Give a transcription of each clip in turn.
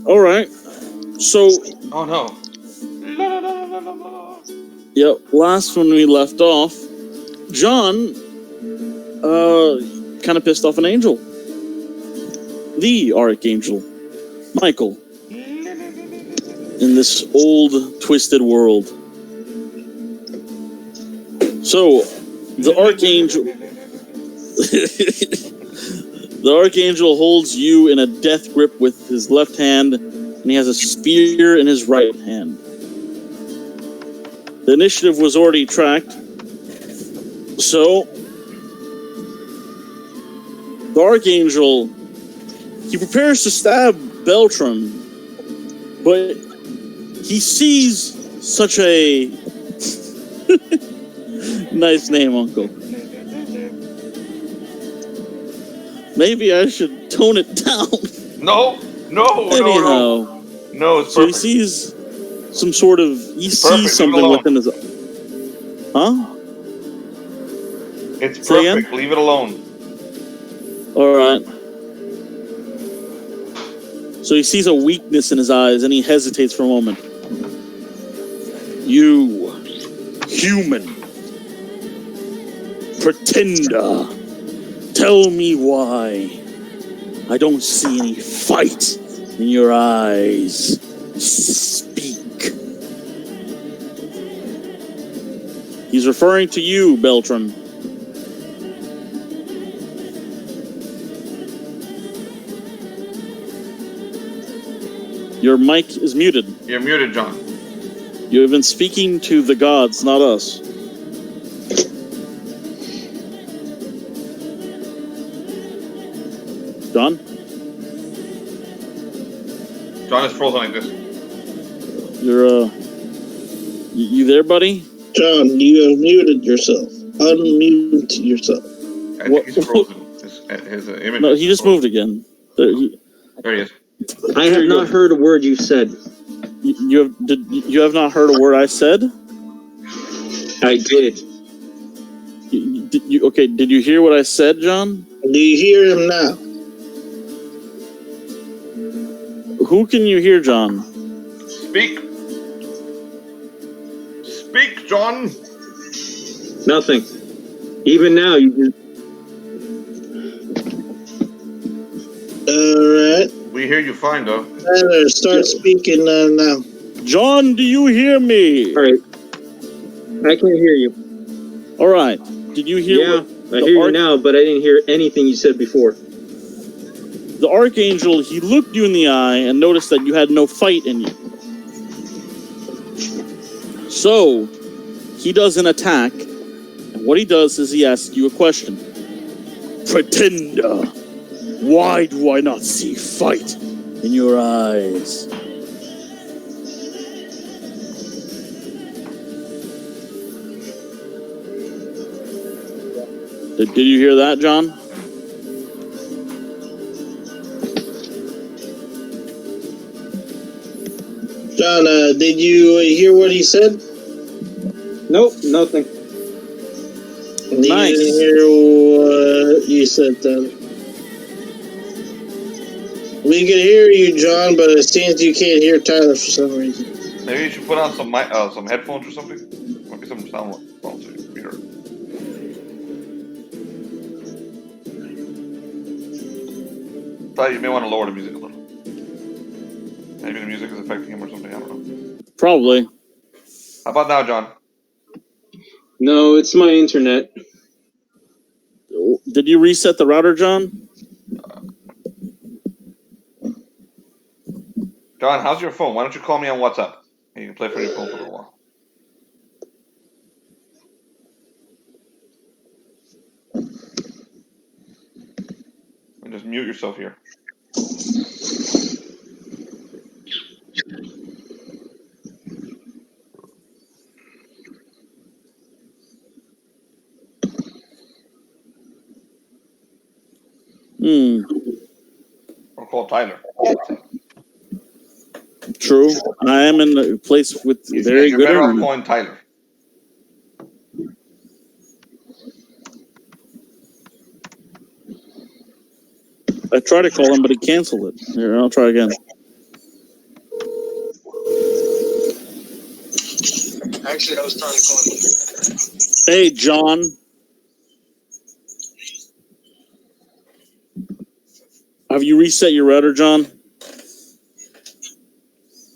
All right. So. Oh no. Yep. Last when we left off, John, kind of pissed off an angel. The Archangel, Michael, in this old, twisted world. So, the Archangel... the Archangel holds you in a death grip with his left hand, and he has a spear in his right hand. The initiative was already tracked, so... the Archangel, he prepares to stab Beltran, but he sees such a... nice name, Uncle. Maybe I should tone it down. No. Anyhow. No, it's so perfect. he sees some sort of... He sees something within his... Huh? It's perfect. Leave it alone. Alright. So he sees a weakness in his eyes, and he hesitates for a moment. You, human, pretender, tell me why I don't see any fight in your eyes. Speak. He's referring to you, Beltran. Your mic is muted. You're muted, John. You have been speaking to the gods, not us. John? John is frozen like this. You're, you there, buddy? John, you have muted yourself. Unmute yourself. I think he's frozen. His image. No, he just moved again. There he is. I have not heard a word you said. You have not heard a word I said? I did. Okay, did you hear what I said, John? Do you hear him now? Who can you hear, John? Speak. Speak, John. Nothing. Even now, you just... Alright. We hear you fine, though. Tyler, start speaking now. John, do you hear me? Alright. I can hear you. Alright. Did you hear I hear you now, but I didn't hear anything you said before. The Archangel, he looked you in the eye and noticed that you had no fight in you. So, he does an attack, and what he does is he asks you a question. Pretender, why do I not see fight in your eyes? Did you hear that, John? John, did you hear what he said? Nope, nothing. Nice. Didn't hear what you said, Tyler. We can hear you, John, but it seems you can't hear Tyler for some reason. Maybe you should put on some headphones or something. Might be some sound phones so you can hear it. Thought you may want to lower the music a little. Maybe the music is affecting him or something. I don't know. Probably. How about now, John? No, it's my internet. Did you reset the router, John? John, how's your phone? Why don't you call me on WhatsApp? You can play for your phone for a little while. And just mute yourself here. Or call Tyler. True. I am in a place with very good You're better off internet. calling Tyler. I tried to call him, but he canceled it. Here, I'll try again. Actually, I was trying to call you. Hey, John. Have you reset your router, John?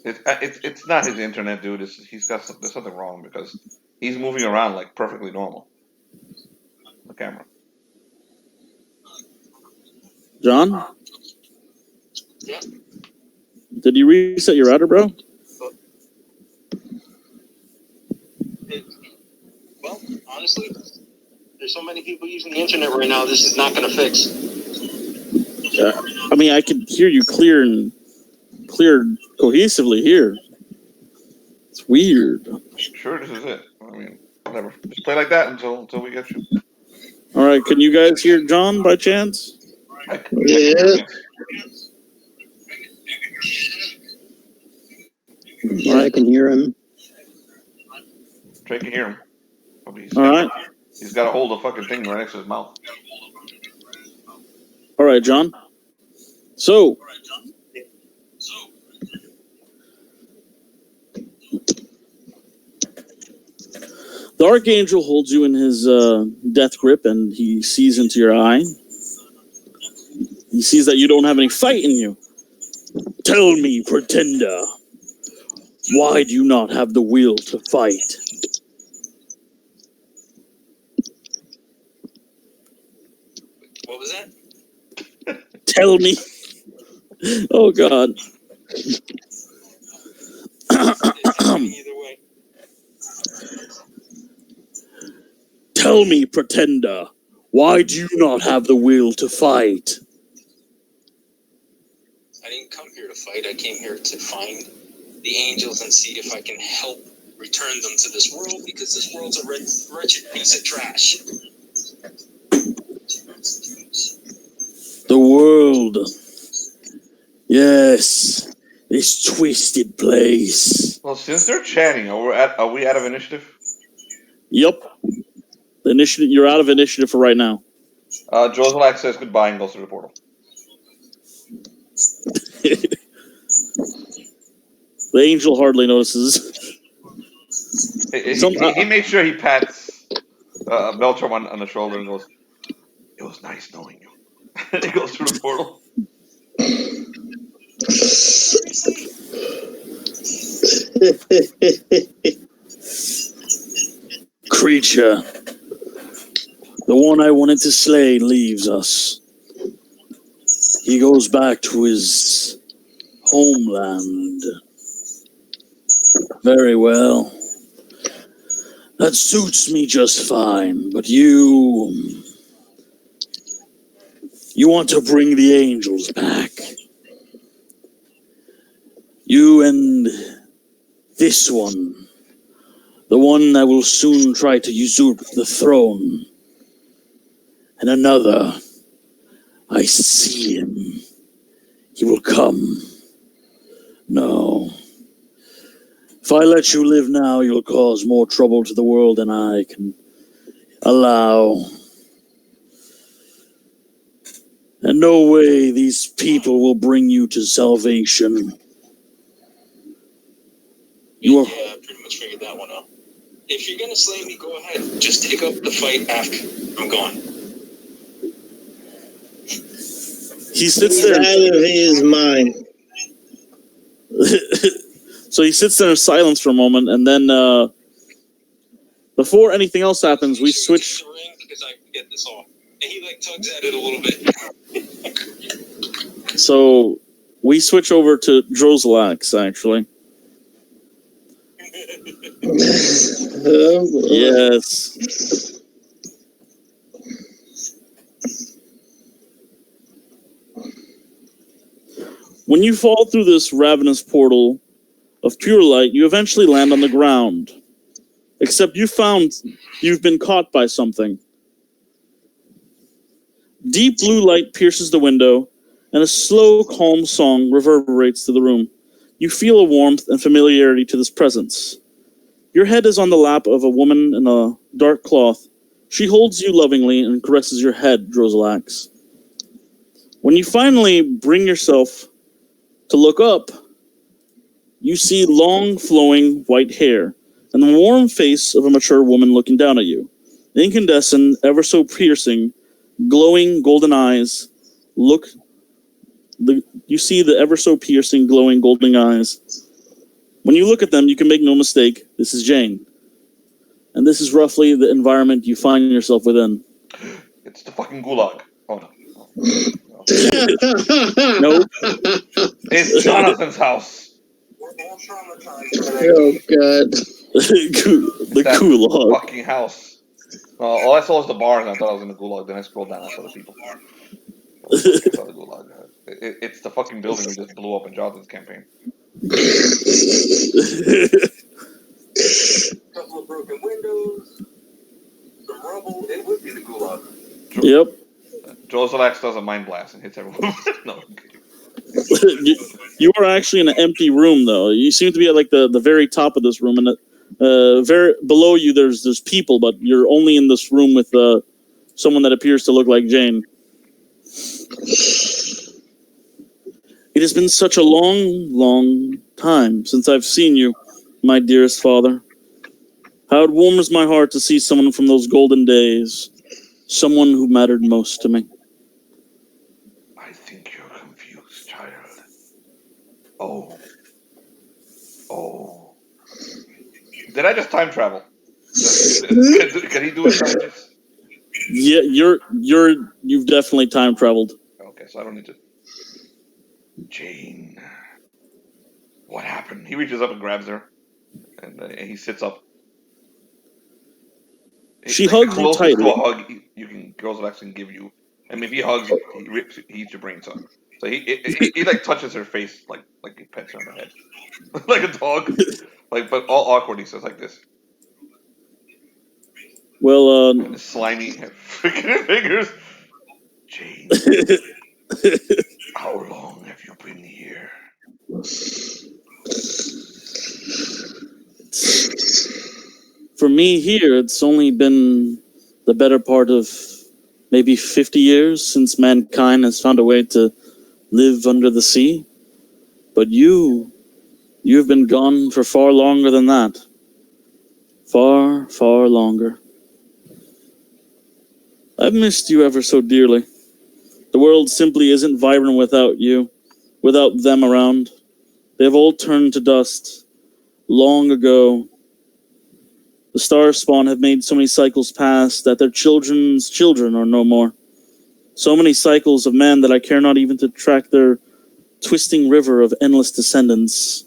It's not his internet, dude. He's got there's something wrong because he's moving around like perfectly normal. The camera. John? Yeah. Did you reset your router, bro? Well, honestly, there's so many people using the internet right now. This is not going to fix. I mean, I can hear you clear cohesively here. It's weird. Sure, this is it. I mean, whatever. Just play like that until we get you. All right, can you guys hear John by chance? Yeah. Yeah, I can hear him. Trey can hear him. All right. He's got to hold the fucking thing right next to his mouth. All right, John. So, the Archangel holds you in his death grip, and he sees into your eye. He sees that you don't have any fight in you. Tell me, pretender, why do you not have the will to fight? What was that? Tell me. Oh, God. Either way. Tell me, pretender, why do you not have the will to fight? I didn't come here to fight. I came here to find the angels and see if I can help return them to this world, because this world's a wretched piece of trash. The world. Yes. This twisted place. Well, since they're chatting, are we out of initiative? Yep. The initiative. You're out of initiative for right now. Joselak says goodbye and goes through the portal. The angel hardly notices. He makes sure he pats Beltram on the shoulder and goes, "It was nice knowing you." And he goes through the portal. Creature. The one I wanted to slay leaves us. He goes back to his homeland. Very well. That suits me just fine, but you want to bring the angels back. You and this one, the one that will soon try to usurp the throne. And another, I see him. He will come. No. If I let you live now, you'll cause more trouble to the world than I can allow. And no way these people will bring you to salvation. Yeah, I pretty much figured that one out. If you're gonna slay me, go ahead. Just take up the fight after I'm gone. He sits He's there. out of his mind. So he sits there in silence for a moment, and then before anything else happens, we switch. The ring because I can get this off. And he tugs at it a little bit. So we switch over to Droslax, actually. Oh, boy. Yes. When you fall through this ravenous portal of pure light, you eventually land on the ground. Except you've been caught by something. Deep blue light pierces the window, and a slow, calm song reverberates through the room. You feel a warmth and familiarity to this presence. Your head is on the lap of a woman in a dark cloth. She holds you lovingly and caresses your head, Droslax. When you finally bring yourself to look up, you see long, flowing white hair, and the warm face of a mature woman looking down at you. Incandescent, ever so piercing, glowing golden eyes. You see the ever so piercing, glowing golden eyes. When you look at them, you can make no mistake. This is Jane. And this is roughly the environment you find yourself within. It's the fucking gulag. Oh no. Nope. It's Jonathan's house. We're all traumatized. Oh god. The That gulag. fucking house. All I saw was the bar, and I thought I was in the gulag. Then I scrolled down, I saw the people. I saw the gulag. It's the fucking building we just blew up in Jonathan's campaign. Couple of broken windows, some rubble. It would be the gulag. Yep. Joselax does a mind blast and hits everyone. No. You are actually in an empty room, though. You seem to be at like the very top of this room, and very below you, there's people, but you're only in this room with someone that appears to look like Jane. It has been such a long, long time since I've seen you, my dearest father. How it warms my heart to see someone from those golden days, someone who mattered most to me. I think you're confused, child. Oh. Did I just time travel? Can he do it? Yeah, you've definitely time traveled. Okay, so I don't need to. Jane, what happened? He reaches up and grabs her, and he sits up. She hugs you tightly. To a hug girls will actually give you. I mean, if he hugs, he eats your brains out. So he like touches her face like he pets her on the head, like a dog. But all awkward. He says like this. Well, and slimy freaking fingers. Jane, how long have you been here? For me here, it's only been the better part of maybe 50 years since mankind has found a way to live under the sea. But you've been gone for far longer than that. Far, far longer. I've missed you ever so dearly. The world simply isn't vibrant without you, without them around. They've all turned to dust long ago. The star spawn have made so many cycles pass that their children's children are no more. So many cycles of men that I care not even to track their twisting river of endless descendants.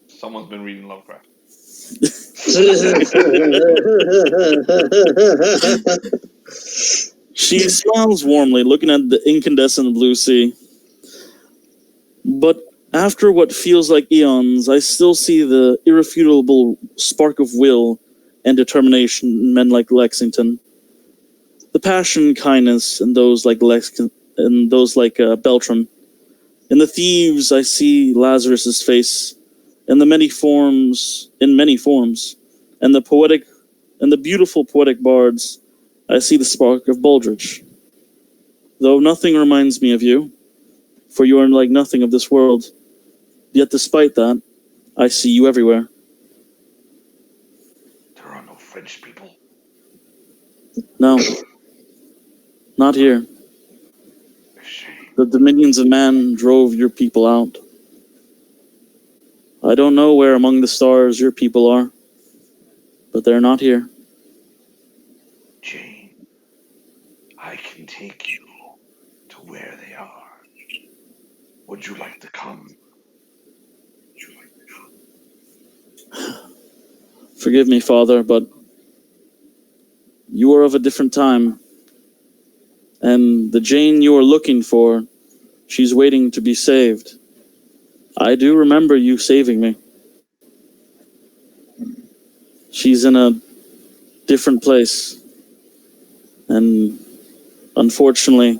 Someone's been reading Lovecraft. She smiles warmly, looking at the incandescent blue sea. But after what feels like eons, I still see the irrefutable spark of will and determination in men like Lexington. The passion, kindness, in those like Beltran. In the thieves, I see Lazarus's face, in many forms, and the beautiful poetic bards, I see the spark of Baldridge. Though nothing reminds me of you, for you are like nothing of this world, yet despite that, I see you everywhere. There are no French people. No, not here. The dominions of man drove your people out. I don't know where among the stars your people are, but they're not here. Jane, I can take you to where they are. Would you like to come? Forgive me, Father, but you are of a different time. And the Jane you are looking for, she's waiting to be saved. I do remember you saving me. She's in a different place. And unfortunately,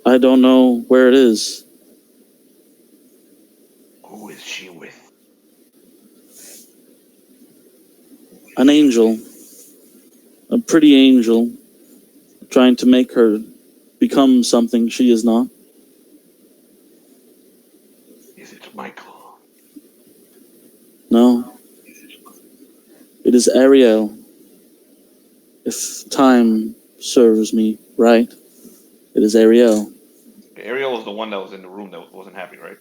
I don't know where it is. Who is she with? An angel. A pretty angel. Trying to make her become something she is not. Is it Michael? No. It is Ariel. If time serves me right, it is Ariel. Ariel was the one that was in the room that wasn't happy, right?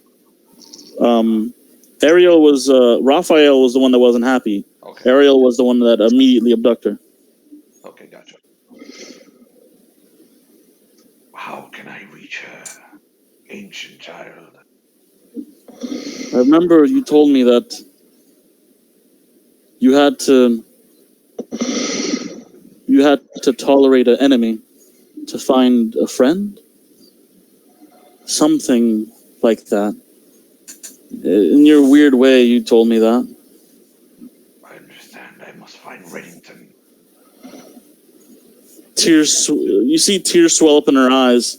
Ariel was, Raphael was the one that wasn't happy. Okay. Ariel was the one that immediately abducted her. Okay, gotcha. How can I reach her, ancient child? I remember you told me that you had to tolerate an enemy to find a friend? Something like that. In your weird way, you told me that. I understand. I must find Reddington. You see tears swell up in her eyes.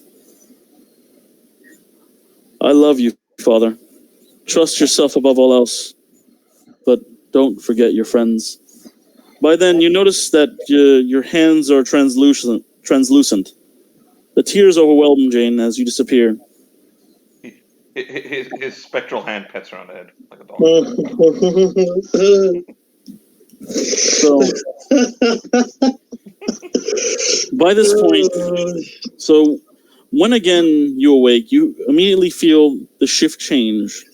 I love you, Father. Trust yourself above all else, but don't forget your friends. By then, you notice that your hands are translucent. The tears overwhelm Jane as you disappear. His spectral hand pets her on the head like a dog. So, by this point, when again you awake, you immediately feel the shift change.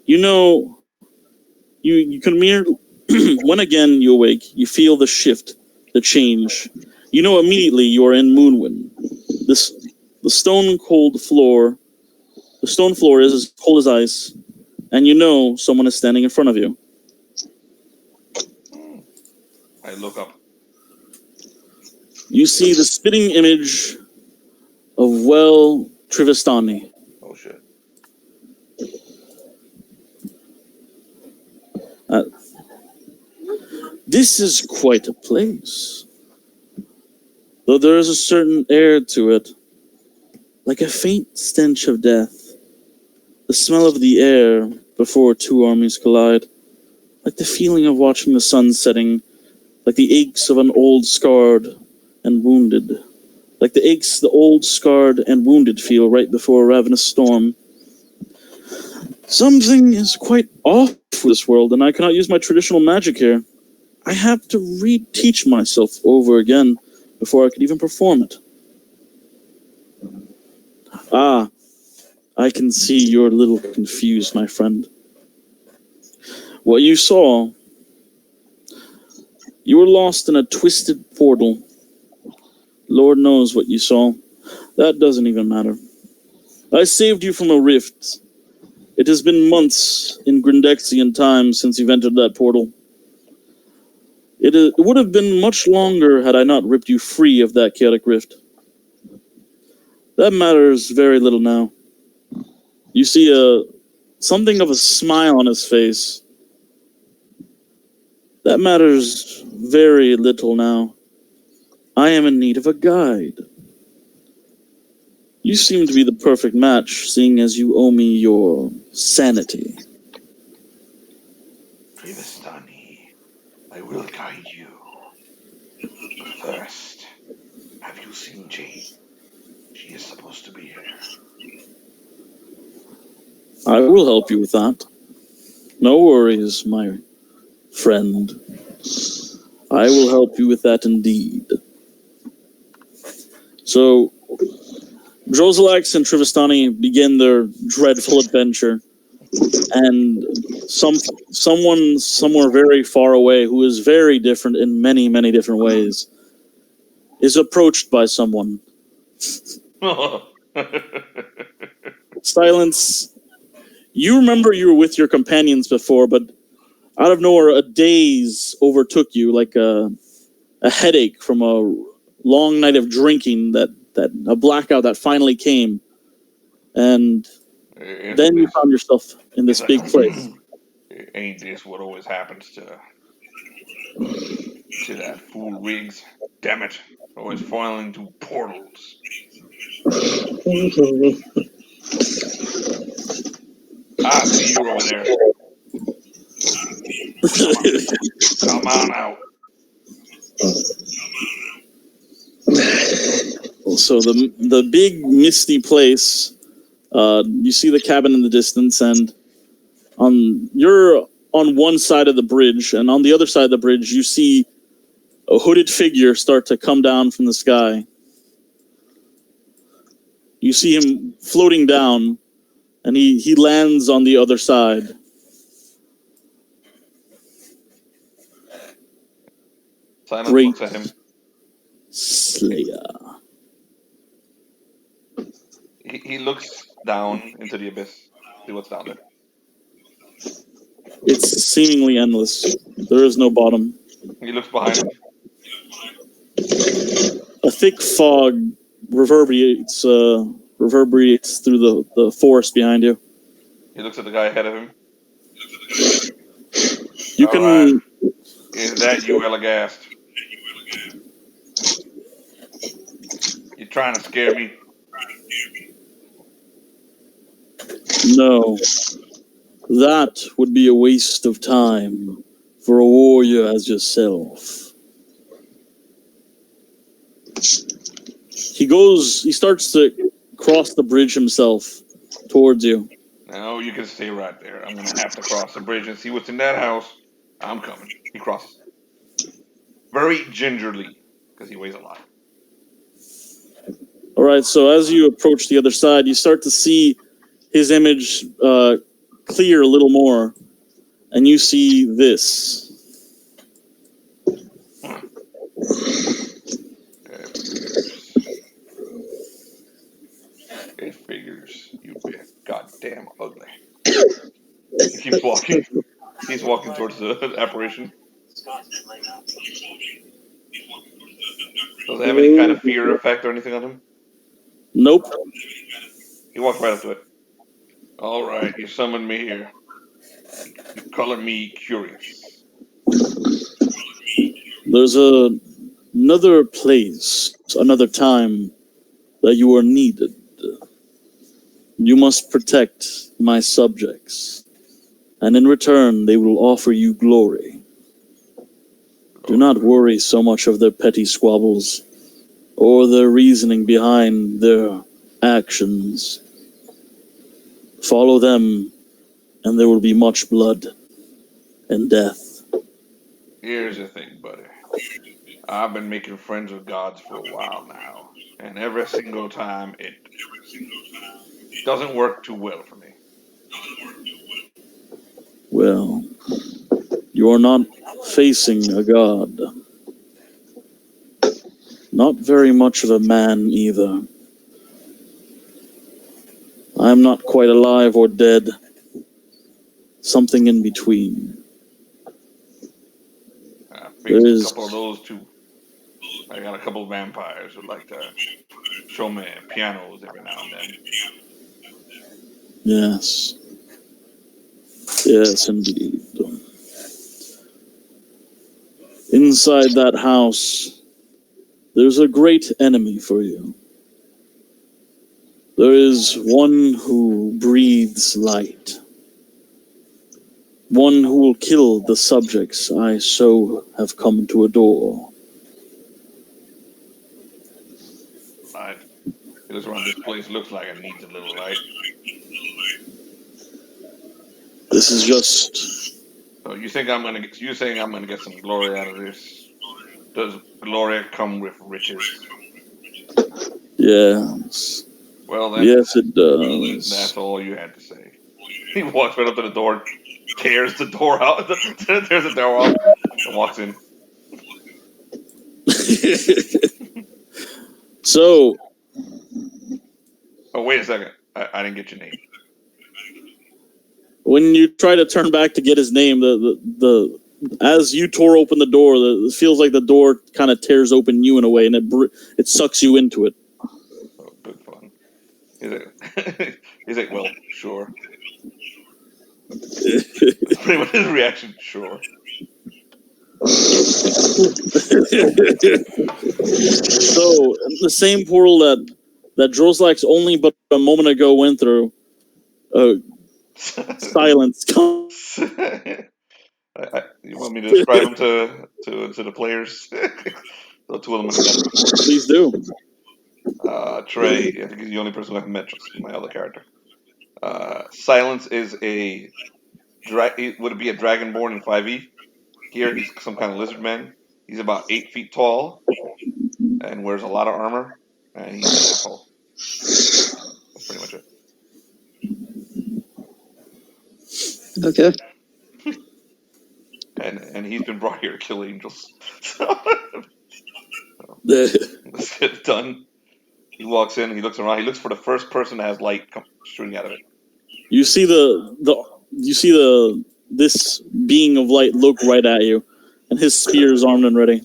You know, you can when again you awake, you feel the shift, the change. You know immediately you are in Moonwind. The stone floor is as cold as ice, and you know someone is standing in front of you. I look up. You see the spitting image of Trivistani. Oh shit. This is quite a place. Though there is a certain air to it, like a faint stench of death. The smell of the air before two armies collide, like the feeling of watching the sun setting, like the aches of an old scarred and wounded, like the aches the old scarred and wounded feel right before a ravenous storm. Something is quite off with this world, and I cannot use my traditional magic here. I have to reteach myself over again before I could even perform it. Ah, I can see you're a little confused, my friend. What you saw, you were lost in a twisted portal. Lord knows what you saw. That doesn't even matter. I saved you from a rift. It has been months in Grindexian time since you've entered that portal. It would have been much longer had I not ripped you free of that chaotic rift. That matters very little now. You see something of a smile on his face. That matters very little now. I am in need of a guide. You seem to be the perfect match, seeing as you owe me your sanity. Trivistani, I will guide you. But first, have you seen Jane? She is supposed to be here. I will help you with that. No worries, my friend. I will help you with that indeed. So, Drozelax and Trivistani begin their dreadful adventure, and someone somewhere very far away, who is very different in many, many different ways, is approached by someone. Silence. You remember you were with your companions before, but out of nowhere, a daze overtook you, like a headache from a long night of drinking, that a blackout that finally came, and then you found yourself in this big place. Ain't this what always happens to that fool Riggs? Damn it! Always falling into portals. I see you over there. Come on out. So the big misty place, you see the cabin in the distance, and on one side of the bridge, and on the other side of the bridge, you see a hooded figure start to come down from the sky. You see him floating down, and he lands on the other side. Silence Great looks at him. Slayer. He looks down into the abyss. See what's down there. It's seemingly endless. There is no bottom. He looks behind him. A thick fog reverberates through the forest behind you. He looks at the guy ahead of him. You All can. right. Is that you, Elagast? You trying to scare me? No. That would be a waste of time for a warrior as yourself. He starts to cross the bridge himself towards you. No, you can stay right there. I'm gonna have to cross the bridge and see what's in that house. I'm coming. He crosses. Very gingerly, because he weighs a lot. All right, so as you approach the other side, you start to see his image clear a little more, and you see this. It figures. You be goddamn ugly. He keeps walking. He's walking towards the apparition. Does it have any kind of fear effect or anything on him? Nope. He walks right up to it. All right, you summoned me here. You color me curious. There's another place, another time that you are needed. You must protect my subjects, and in return they will offer you glory. Do not worry so much of their petty squabbles or their reasoning behind their actions. Follow them, and there will be much blood and death. Here's the thing, buddy. I've been making friends with gods for a while now, and every single time it doesn't work too well for me. Well, you are not facing a god. Not very much of a man either. I am not quite alive or dead. Something in between. I faced There a is- couple of those too. I got a couple of vampires who like to show me pianos every now and then. Yes. Yes, indeed. Inside that house, there's a great enemy for you. There is one who breathes light. One who will kill the subjects I so have come to adore. Light. He looks around. This place looks like it needs a little light. This is just... So you think I'm gonna get? You saying I'm gonna get some glory out of this? Does glory come with riches? Yes. Well then, Yes, it does. that's all you had to say. He walks right up to the door, tears the door out, tears the door off, and walks in. So, Oh wait a second, I didn't get your name. when you try to turn back to get his name, the as you tore open the door, it feels like the door kind of tears open you in a way, and it sucks you into it. Oh, good fun. He's like, well, sure. That's pretty much his reaction. Sure. So, the same portal that Droslax only but a moment ago went through, silence. You want me to describe him to the players? The two of them have met him before. Please do. Trey, I think he's the only person who I've met, my other character. Silence is a would it be a dragonborn in 5e? Here, he's some kind of lizard man. He's about 8 feet tall and wears a lot of armor. And he's an asshole. That's pretty much it. Okay. And he's been brought here to kill angels. Let's get it done. He walks in. He looks around. He looks for the first person that has light shooting out of it. You see this being of light look right at you, and his spear is armed and ready.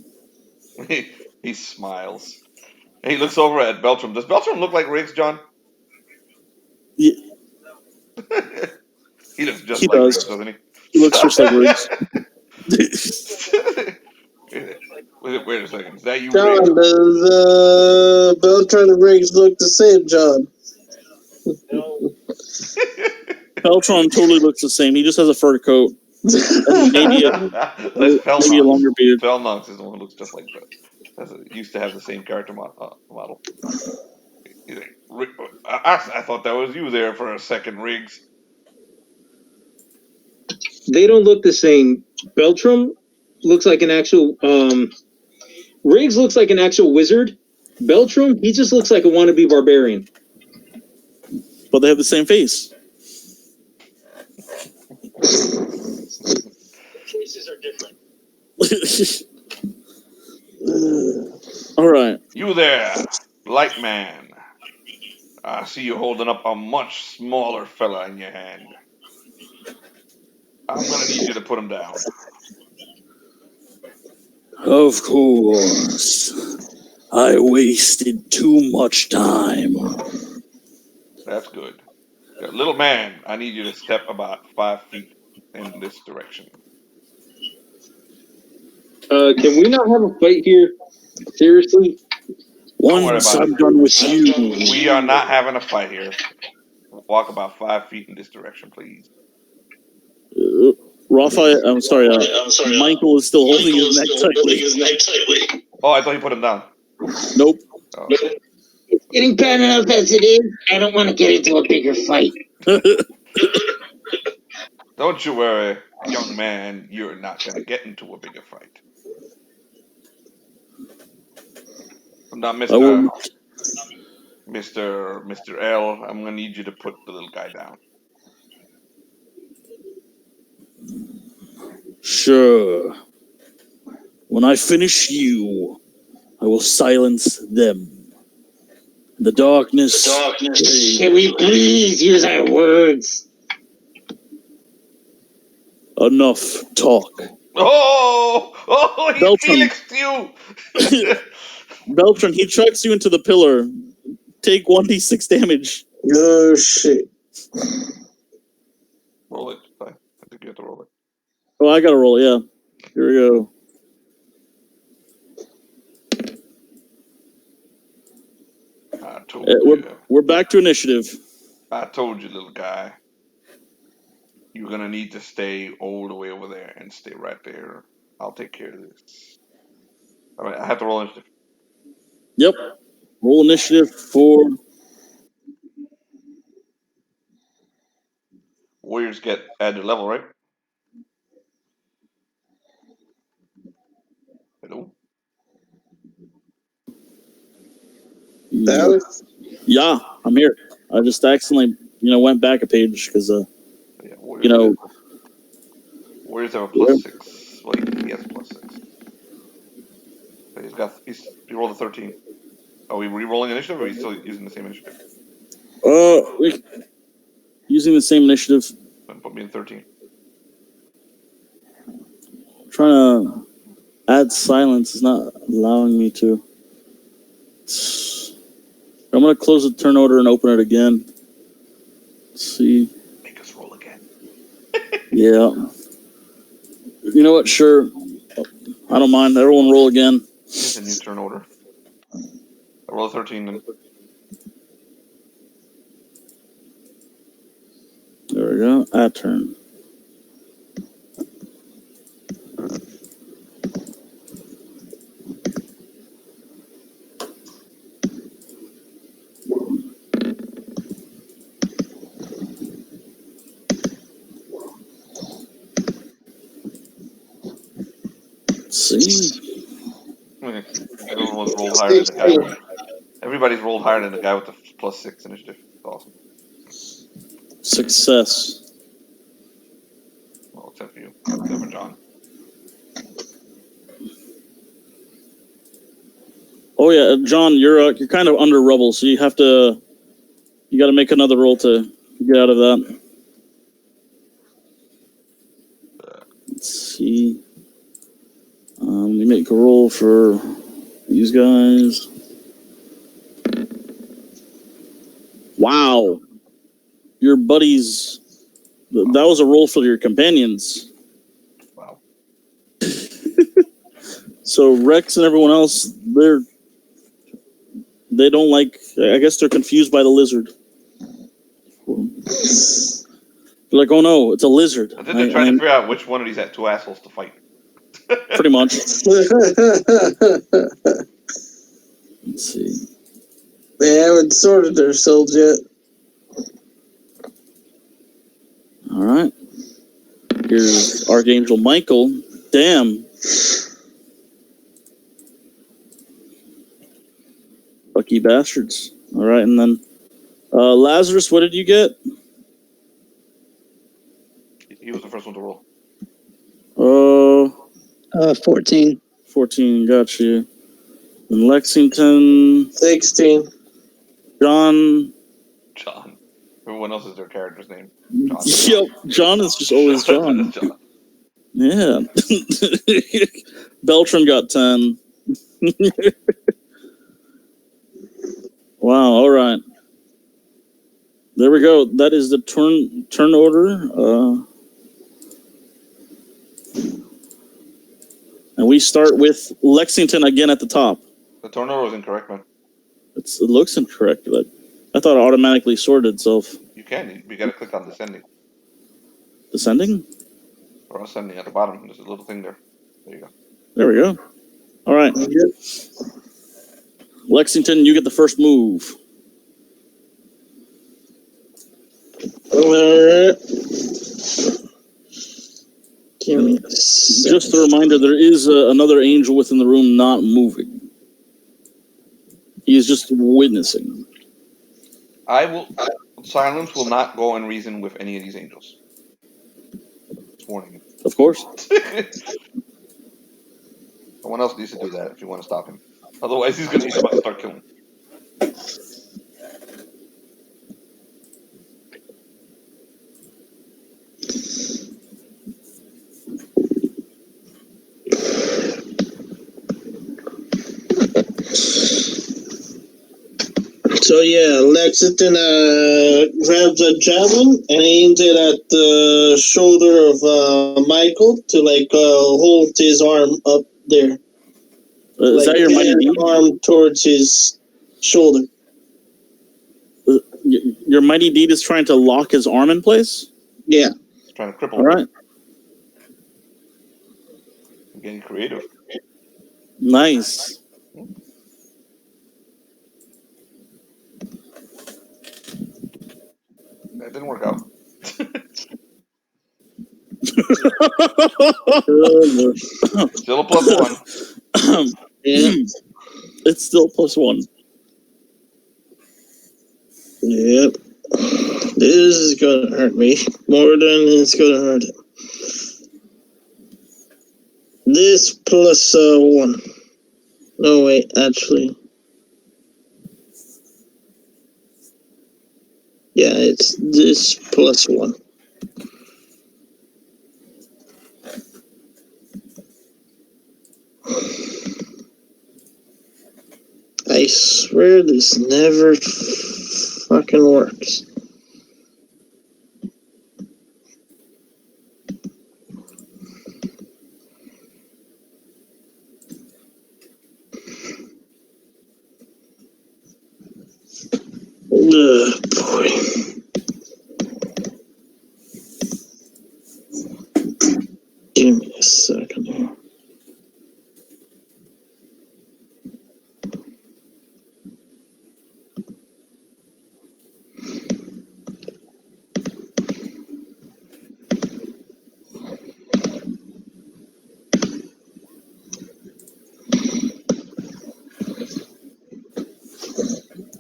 He smiles. And he looks over at Beltram. Does Beltram look like Riggs, John? Yeah, He looks just he like does. Riggs, doesn't he? He looks just like Riggs. Wait a second. Is that you, John, Riggs? does Beltran and Riggs look the same, John? Peltron totally looks the same. He just has a fur coat. And maybe a longer beard. Felnox is the one who looks just like that. Used to have the same character model. He's like, I thought that was you there for a second, Riggs. They don't look the same. Beltram looks like an actual. Riggs looks like an actual wizard. Beltram, he just looks like a wannabe barbarian. But they have the same face. Faces are different. All right. You there, light man. I see you holding up a much smaller fella in your hand. I'm gonna need you to put him down. Of course. I wasted too much time. That's good. Little man, I need you to step about 5 feet in this direction. Can we not have a fight here? Seriously? Once I'm done with you. We are not having a fight here. Walk about 5 feet in this direction, please. Raphael, I'm sorry, Michael is still holding his neck tightly. Oh, I thought you put him down. Nope. Oh. It's getting bad enough as it is. I don't want to get into a bigger fight. Don't you worry, young man. You're not going to get into a bigger fight. Now, Mr. L, I'm going to need you to put the little guy down. Sure. When I finish you, I will silence them. The darkness. Can we please use our words? Enough talk. Oh, he Felixed you. Beltran, he chucks you into the pillar. Take 1d6 damage. Oh, shit. Roll it. I think you have to roll it. Oh, I gotta roll, yeah. Here we go. I told you. We're back to initiative. I told you, little guy. You're gonna need to stay all the way over there and stay right there. I'll take care of this. All right, I have to roll initiative. Yep. Roll initiative for... Warriors get added level, right? Hello? Alex? Yeah, I'm here. I just accidentally, went back a page because, Yeah, Warriors have a plus 6. Well, he has a plus 6. So he rolled a 13. Are we re-rolling initiative, or are we still using the same initiative? Using the same initiative. Then put me in 13. Trying to add silence is not allowing me to. I'm going to close the turn order and open it again. Let's see. Make us roll again. Yeah. You know what? Sure. I don't mind. Everyone roll again. It's a new turn order. I roll a 13 then. There we go. Add turn. See? Everyone's rolled higher than the guy. Everybody's rolled higher than the guy with the +6 initiative. It's awesome. Success. Well, except for you. Except for John. Oh yeah, John, you're kind of under rubble, so you got to make another roll to get out of that. Let's see. Let me make a roll for these guys. Wow, your buddies. That was a roll for your companions. Wow. So Rex and everyone else, they don't like. I guess they're confused by the lizard. They're like, oh no, it's a lizard. I think they're trying to figure out which one of these two assholes to fight. Pretty much. Let's see. They haven't sorted themselves yet. All right. Here's Archangel Michael. Damn. Lucky bastards. All right, and then Lazarus, what did you get? He was the first one to roll. 14. 14, got you. And Lexington. 16. John. Everyone else is their character's name. John. Yep, John is just always John. John. Yeah. Beltran got 10. Wow, all right. There we go. That is the turn order. And we start with Lexington again at the top. The turn order was incorrect, man. It looks incorrect, but I thought it automatically sorted itself. You can. You got to click on descending. Descending? Or ascending at the bottom. There's a little thing there. There you go. There we go. All right. Lexington, you get the first move. Give me Just a reminder, there is another angel within the room not moving. He is just witnessing. Silence will not go and reason with any of these angels. Just warning you. Of course. Someone else needs to do that if you want to stop him. Otherwise, he's about to start killing. So yeah, Lexington grabs a javelin and aims it at the shoulder of Michael to hold his arm up there. Is that your mighty deed? Arm towards his shoulder. Your mighty deed is trying to lock his arm in place? Yeah. He's trying to cripple him. All right. I'm getting creative. Nice. That didn't work out. Still a +1. Yeah. It's still +1. Yep. This is gonna hurt me more than it's gonna hurt him. This +1. No, wait, actually. Yeah, it's this +1. I swear this never fucking works. Ugh, boy. Give me a second here.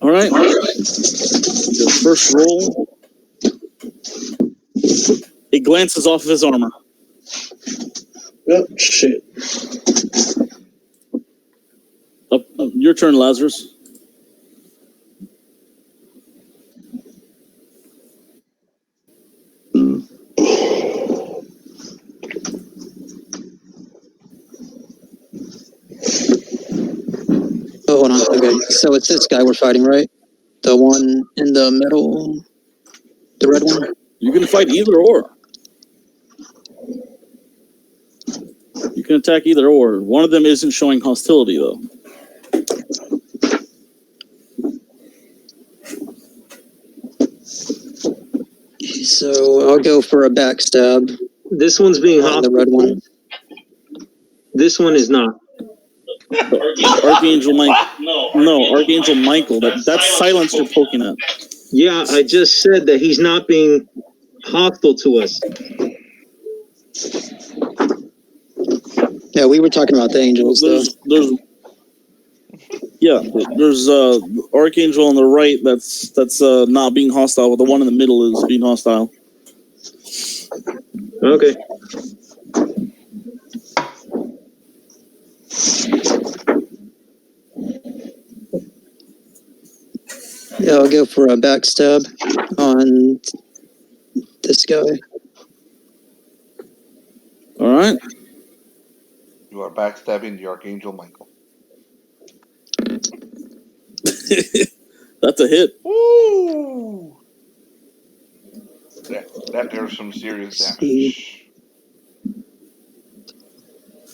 All right. Your first roll. It glances off of his armor. Oh, shit. Your turn, Lazarus. Oh, hold on. Okay, so it's this guy we're fighting, right? The one in the middle, the red one. You can fight either or. You can attack either or. One of them isn't showing hostility, though. So I'll go for a backstab This one's being on the hostile. red one. This one is not. Archangel Mike. No, Archangel Michael. That's silence you're poking at. Yeah, I just said that he's not being hostile to us. Yeah, we were talking about the angels, though. There's Archangel on the right that's not being hostile, but the one in the middle is being hostile. Okay. Yeah, I'll go for a backstab on this guy. All right. You are backstabbing the Archangel Michael. That's a hit. Woo! That there's some serious damage.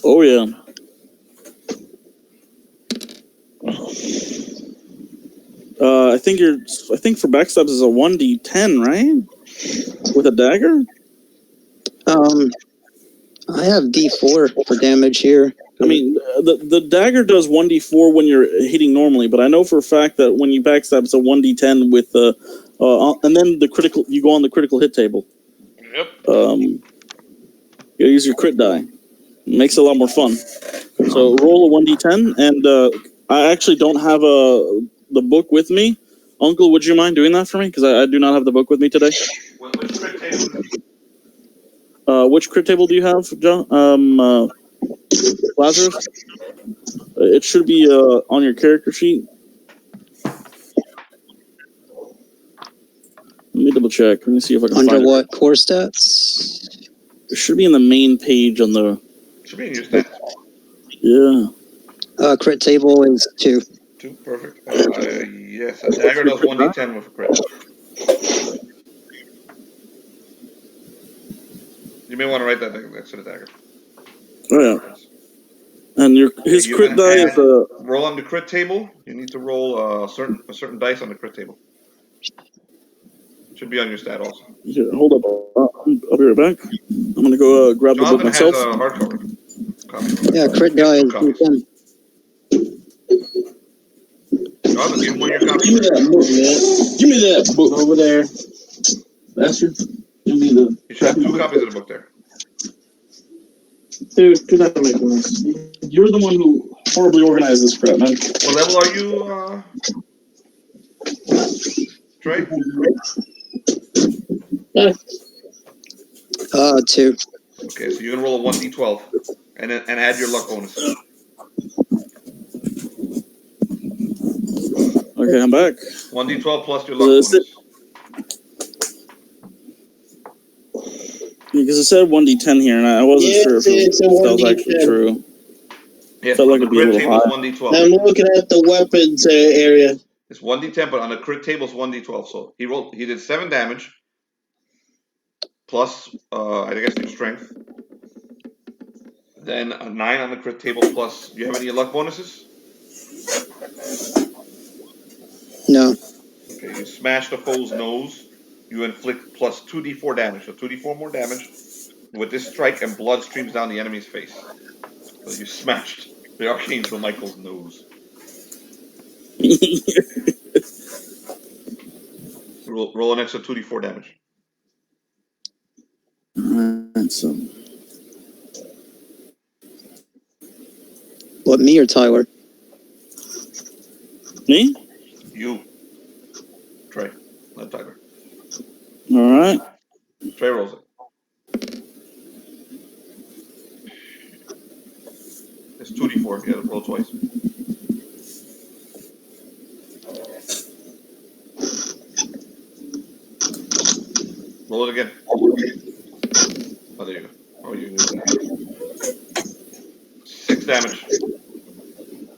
Oh yeah. I think for backstabs is a 1d10, right? With a dagger? I have D4 for damage here. I mean, the dagger does 1d4 when you're hitting normally, but I know for a fact that when you backstab, it's a 1d10 with and then the critical. You go on the critical hit table. Yep. You use your crit die. It makes it a lot more fun. So roll a 1d10, and I actually don't have the book with me. Uncle, would you mind doing that for me? Because I do not have the book with me today. Which crit table? Which crit table do you have, John? Lazarus? It should be on your character sheet. Let me double check. Let me see if I can Under find what? Core stats? It should be in the main page on the... Should be in your stats. Yeah. Crit table is 2. 2, perfect. Yes, a dagger does 1d10 with a crit. You may want to write that next to the dagger. Oh, yeah. And his crit die is a... Roll on the crit table. You need to roll a certain dice on the crit table. Should be on your stat also. Here, hold up. I'll be right back. I'm going to go grab Jonathan the book myself. has a hardcover copy. Yeah, crit die is D10. Jonathan, give him one of your copies. Give me that book, man. Give me that book over there. Bastard. Give me the... You should have 2 copies of the book there. Dude, do not make a mess. You're the one who horribly organized this crap, man. What level are you, Trey? 2. Okay, so you're gonna roll a 1d12 and add your luck bonus. Okay, I'm back. 1d12 plus your luck bonus. Because it said 1d10 here, and I wasn't sure if that was actually true. Yes, Felt like the it'd be a crit little table high. is 1d12. I'm looking at the weapons area. It's 1d10, but on the crit table it's 1d12. So he did 7 damage plus I guess your strength. Then a 9 on the crit table plus. Do you have any luck bonuses? No. Okay, you smash the foe's nose. You inflict plus 2d4 damage. So 2d4 more damage. With this strike, and blood streams down the enemy's face. So you smashed the Archangel Michael's nose. Roll an extra 2d4 damage. So. What, me or Tyler? Me? You. rolls it. It's 2d4. Yeah, roll twice. Roll it again. Oh, there you go. Oh, you can use that. 6 damage.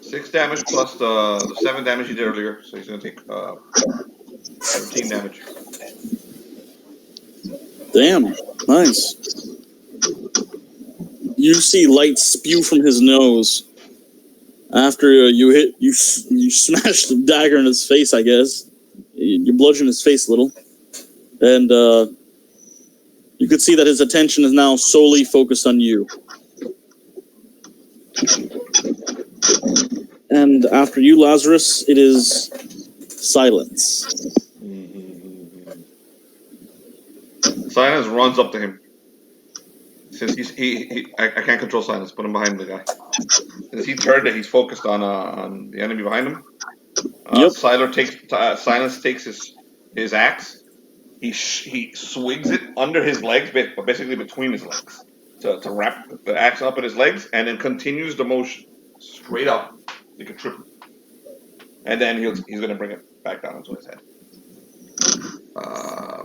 6 damage plus the 7 damage you did earlier. So he's going to take 13 damage. Damn, nice. You see light spew from his nose after you smash the dagger in his face, I guess. You bludgeon his face a little. And you could see that his attention is now solely focused on you. And after you, Lazarus, it is silence. Silence runs up to him. Since I can't control Silence. Put him behind the guy. Since he turned it, he's focused on the enemy behind him. Yep. Silence takes his axe. He swings it under his legs, but basically between his legs, to wrap the axe up in his legs, and then continues the motion straight up like a triple. And then he's going to bring it back down into his head.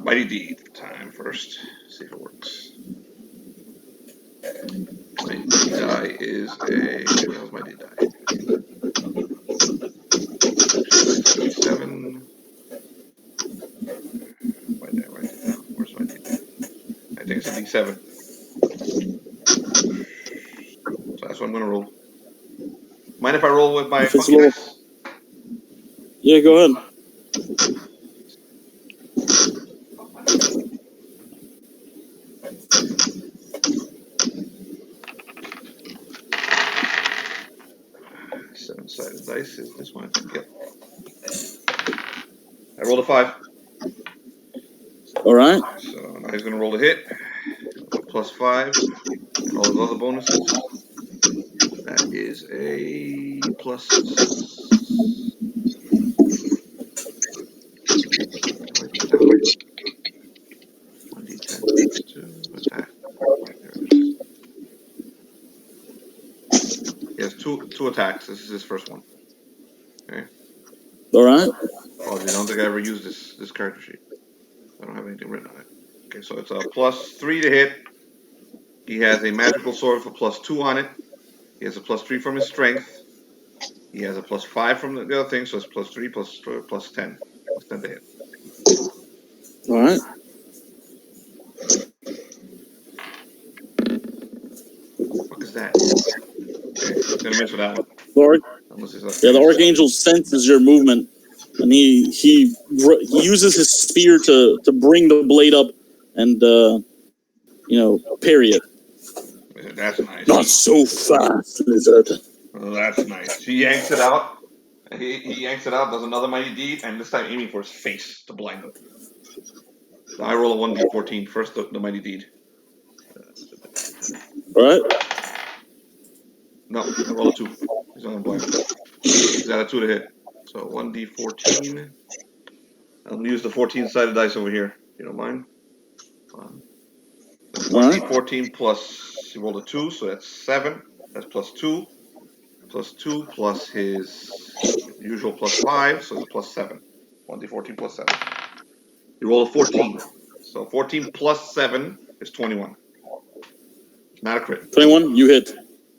Mighty Deed time first. See if it works. Mighty die is a. What was Mighty die? 7. Write it down. Where's Mighty die? I think it's a D7. So that's what I'm gonna roll. Mind if I roll with my funky dice? Yeah, go ahead. Seven-sided dice is this one, I think. Yep. I rolled a 5. All right. So now he's gonna roll a hit. +5 and all his other bonuses. That is a plus. Attack. He has two attacks. This is his first one. Okay. All right. Oh, I don't think I ever used this character sheet. I don't have anything written on it. Okay, so it's a +3 to hit. He has a magical sword for +2 on it. He has a +3 from his strength. He has a +5 from the other thing, so it's +3 plus 10. +10 to hit. All right. What is that? Okay, he's gonna miss with that one. The Archangel senses your movement, and he uses his spear to bring the blade up and parry it. That's nice. Not so fast, lizard. Oh, that's nice. He yanks it out. He yanks it out, does another Mighty Deed, and this time aiming for his face to blind him. So I roll a 1d14. First, the Mighty Deed. All right. No, I roll a 2. He's on blind. He's got a 2 to hit. So 1d14. I'll use the 14-sided dice over here. If you don't mind. 1d14 plus, he rolled a 2, so that's 7. That's +2. +2 plus his usual +5, so it's a +7. 1d14 plus 7. He rolled a 14. So 14 plus 7 is 21. Not a crit. 21, you hit.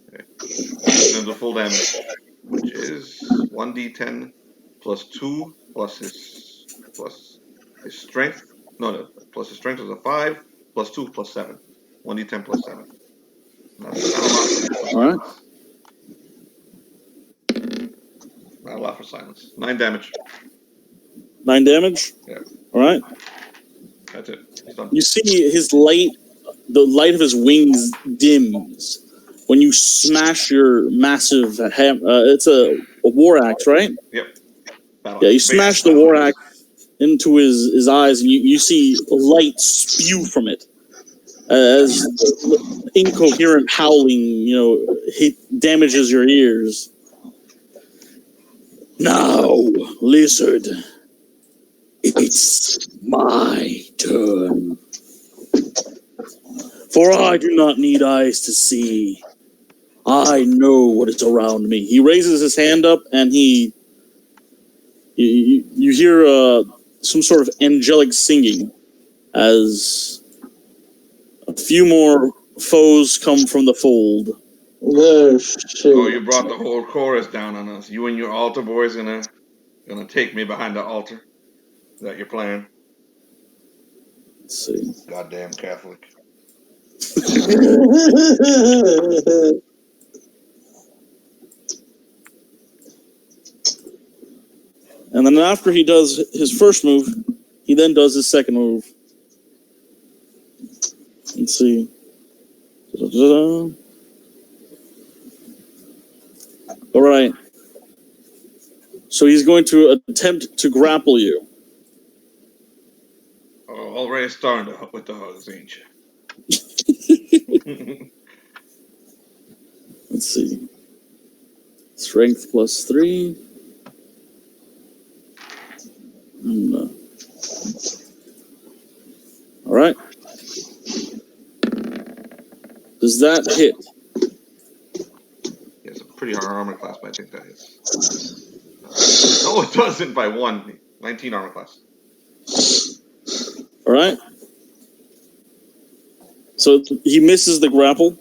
Okay. And the full damage, which is 1d10 plus 2 plus his strength. No, plus his strength is a 5 plus 2 plus 7. 1d10 plus 7. Not a lot. All right. Not a lot for silence. 9 damage. 9 damage? Yeah. All right. That's it. He's done. You see the light of his wings dims when you smash your massive it's a war axe, right? Yep. Yeah, you smash the war axe into his eyes, and you see light spew from it as incoherent howling, damages your ears. Now, lizard, it's my turn. For I do not need eyes to see. I know what is around me. He raises his hand up, and you hear some sort of angelic singing as a few more foes come from the fold. Oh, shit. Oh, you brought the whole chorus down on us. You and your altar boys gonna take me behind the altar? Is that your plan? Let's see. Goddamn Catholic. And then after he does his first move, he then does his second move. Let's see. Da-da-da-da. All right. So he's going to attempt to grapple you. Oh, already starting with the hugs, ain't you? Let's see. Strength plus 3. All right. Does that hit? He has a pretty high armor class, but I think that hits. No, it doesn't by 1. 19 armor class. All right. So he misses the grapple.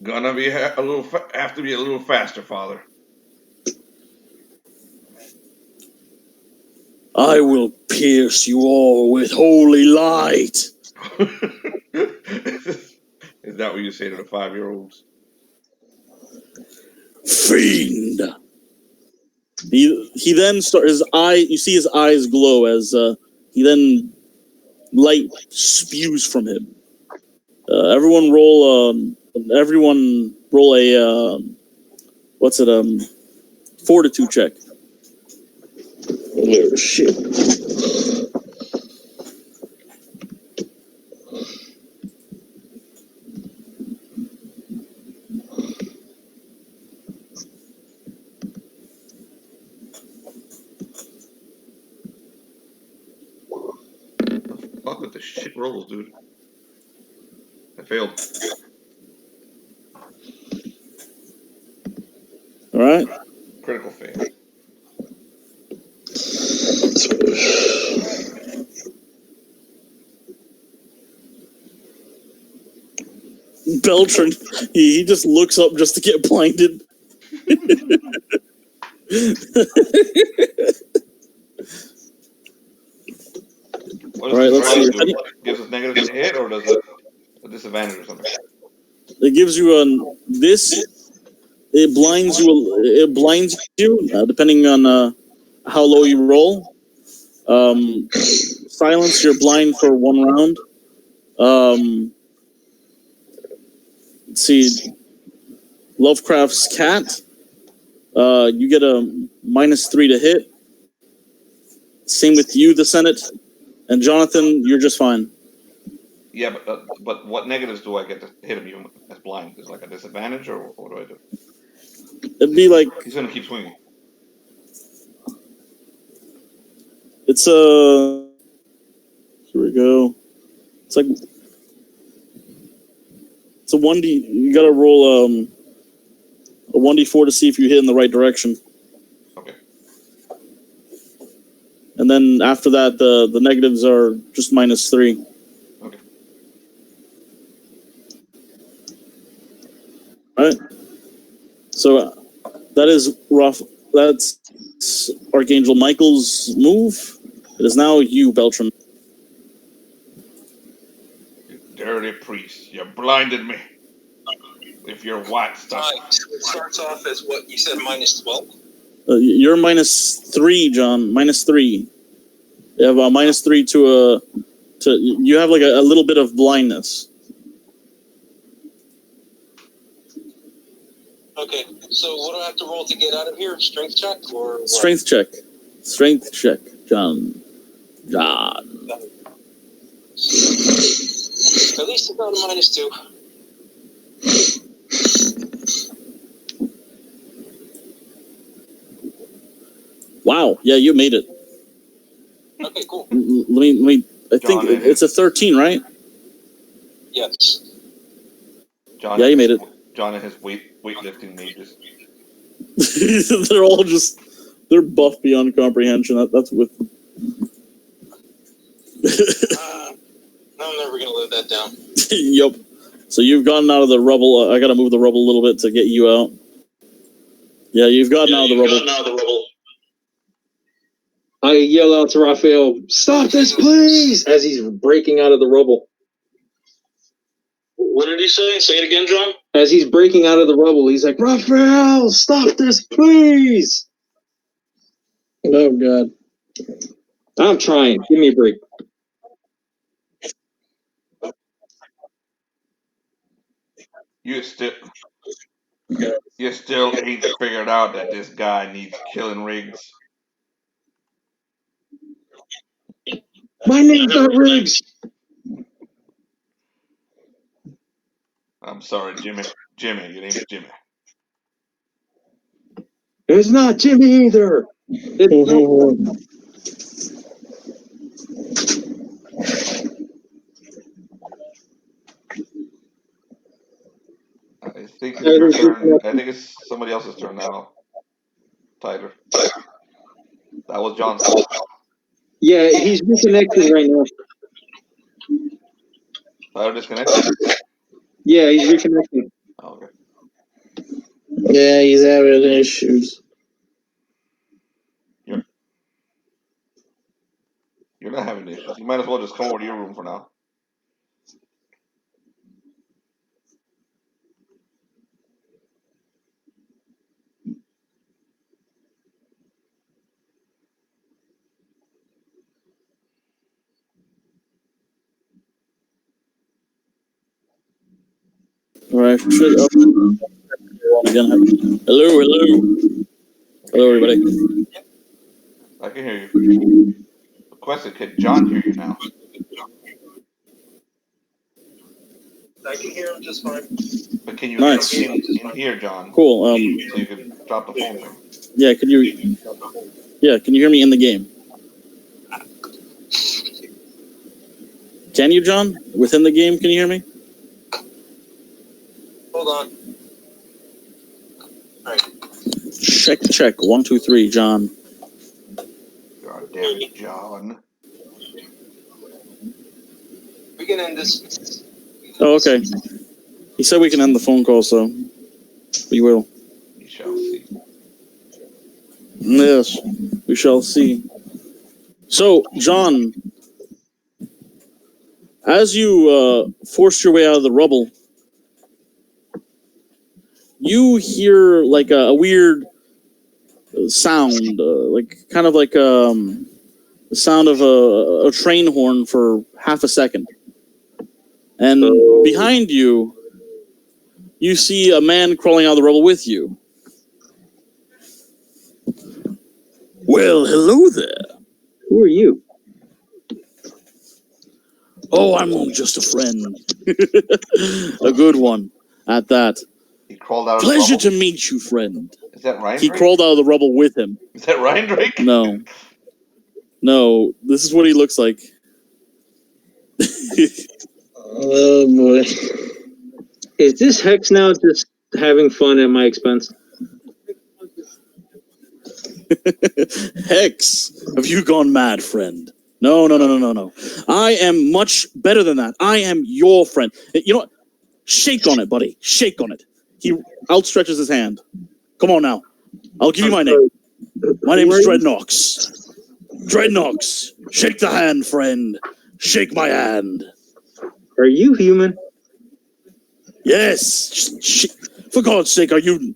Gonna be have to be a little faster, Father. I will pierce you all with holy light. Is that what you say to the 5-year-olds? Fiend. He then starts his eye. You see his eyes glow as he then light spews from him. Everyone roll a what's it fortitude check. Oh, shit. Fuck with the shit rolls, dude. I failed. All right. Critical fail. Beltran, he just looks up just to get blinded. What All right, does let's this see. do? Gives us negative to hit, or does it a disadvantage or something? It gives you this. It blinds you. It blinds you depending on how low you roll. Silence, you're blind for 1 round. Let's see. Lovecraft's cat. You get a -3 to hit. Same with you, the Senate. And Jonathan, you're just fine. Yeah, but what negatives do I get to hit him even as blind? Is it like a disadvantage, or what do I do? It'd be like He's gonna keep swinging. it's a. Here we go. It's like it's a 1D. You gotta roll a 1D4 to see if you hit in the right direction. Okay. And then after that, the negatives are just -3. Okay. All right. So that is rough. That's Archangel Michael's move. It is now you, Beltran. You dirty priest, you blinded me with your white stuff. So it starts off as what you said, -12. You're -3, John. -3. You have a -3 to you have like a little bit of blindness. Okay, so what do I have to roll to get out of here? Strength check or what? Strength check. Strength check, John. John. At least about a -2. Wow. Yeah, you made it. Okay, cool. Let me. I think John, it's a 13, right? Yes. John. Yeah, you made it. John and his weightlifting mages. They're buff beyond comprehension. That's with. I'm never gonna live that down. Yup. So you've gotten out of the rubble. I gotta move the rubble a little bit to get you out. Yeah, you've gotten out of the rubble. I yell out to Raphael, "Stop this, please!" as he's breaking out of the rubble. What did he say? Say it again, John. As he's breaking out of the rubble, he's like, "Raphael, stop this, please!" Oh God. I'm trying. Give me a break. You still ain't figured out that this guy needs killing Riggs. My name's not Riggs. I'm sorry, Jimmy. Jimmy, your name's Jimmy. It's not Jimmy either. It's not. I think it's your turn. I think it's somebody else's turn now. Tyler. That was John's turn. Yeah, he's reconnecting right now. Tyler disconnected? Yeah, he's reconnecting. Oh, okay. Yeah, he's having issues. You're not having issues. You might as well just come over to your room for now. All right. Again. Hello, everybody. I can hear you. The question, can John hear you now? I can hear him just fine. But can you Nice. hear John? Cool. So you can drop the phone thing. Yeah. Can you hear me in the game? Can you, John? Within the game, can you hear me? Hold on. All right. Check. 1, 2, 3, John. God damn it, John. We can end this. Oh, okay. He said we can end the phone call, so we will. We shall see. Yes, we shall see. So, John, as you forced your way out of the rubble, you hear like a weird sound, like kind of like the sound of a train horn for half a second. And behind you, you see a man crawling out of the rubble with you. Well, hello there. Who are you? Oh, I'm just a friend. A good one at that. He crawled out of Pleasure the rubble? to meet you, friend. Is that Ryan He Drake? crawled out of the rubble with him. Is that Ryan Drake? No, this is what he looks like. Oh boy. Is this Hex now just having fun at my expense? Hex, have you gone mad, friend? No. I am much better than that. I am your friend. You know what? Shake on it, buddy. Shake on it. He outstretches his hand. Come on now. I'll give you my name. My name is Dreadnox. Dreadnox. Shake the hand, friend. Shake my hand. Are you human? Yes. For God's sake, are you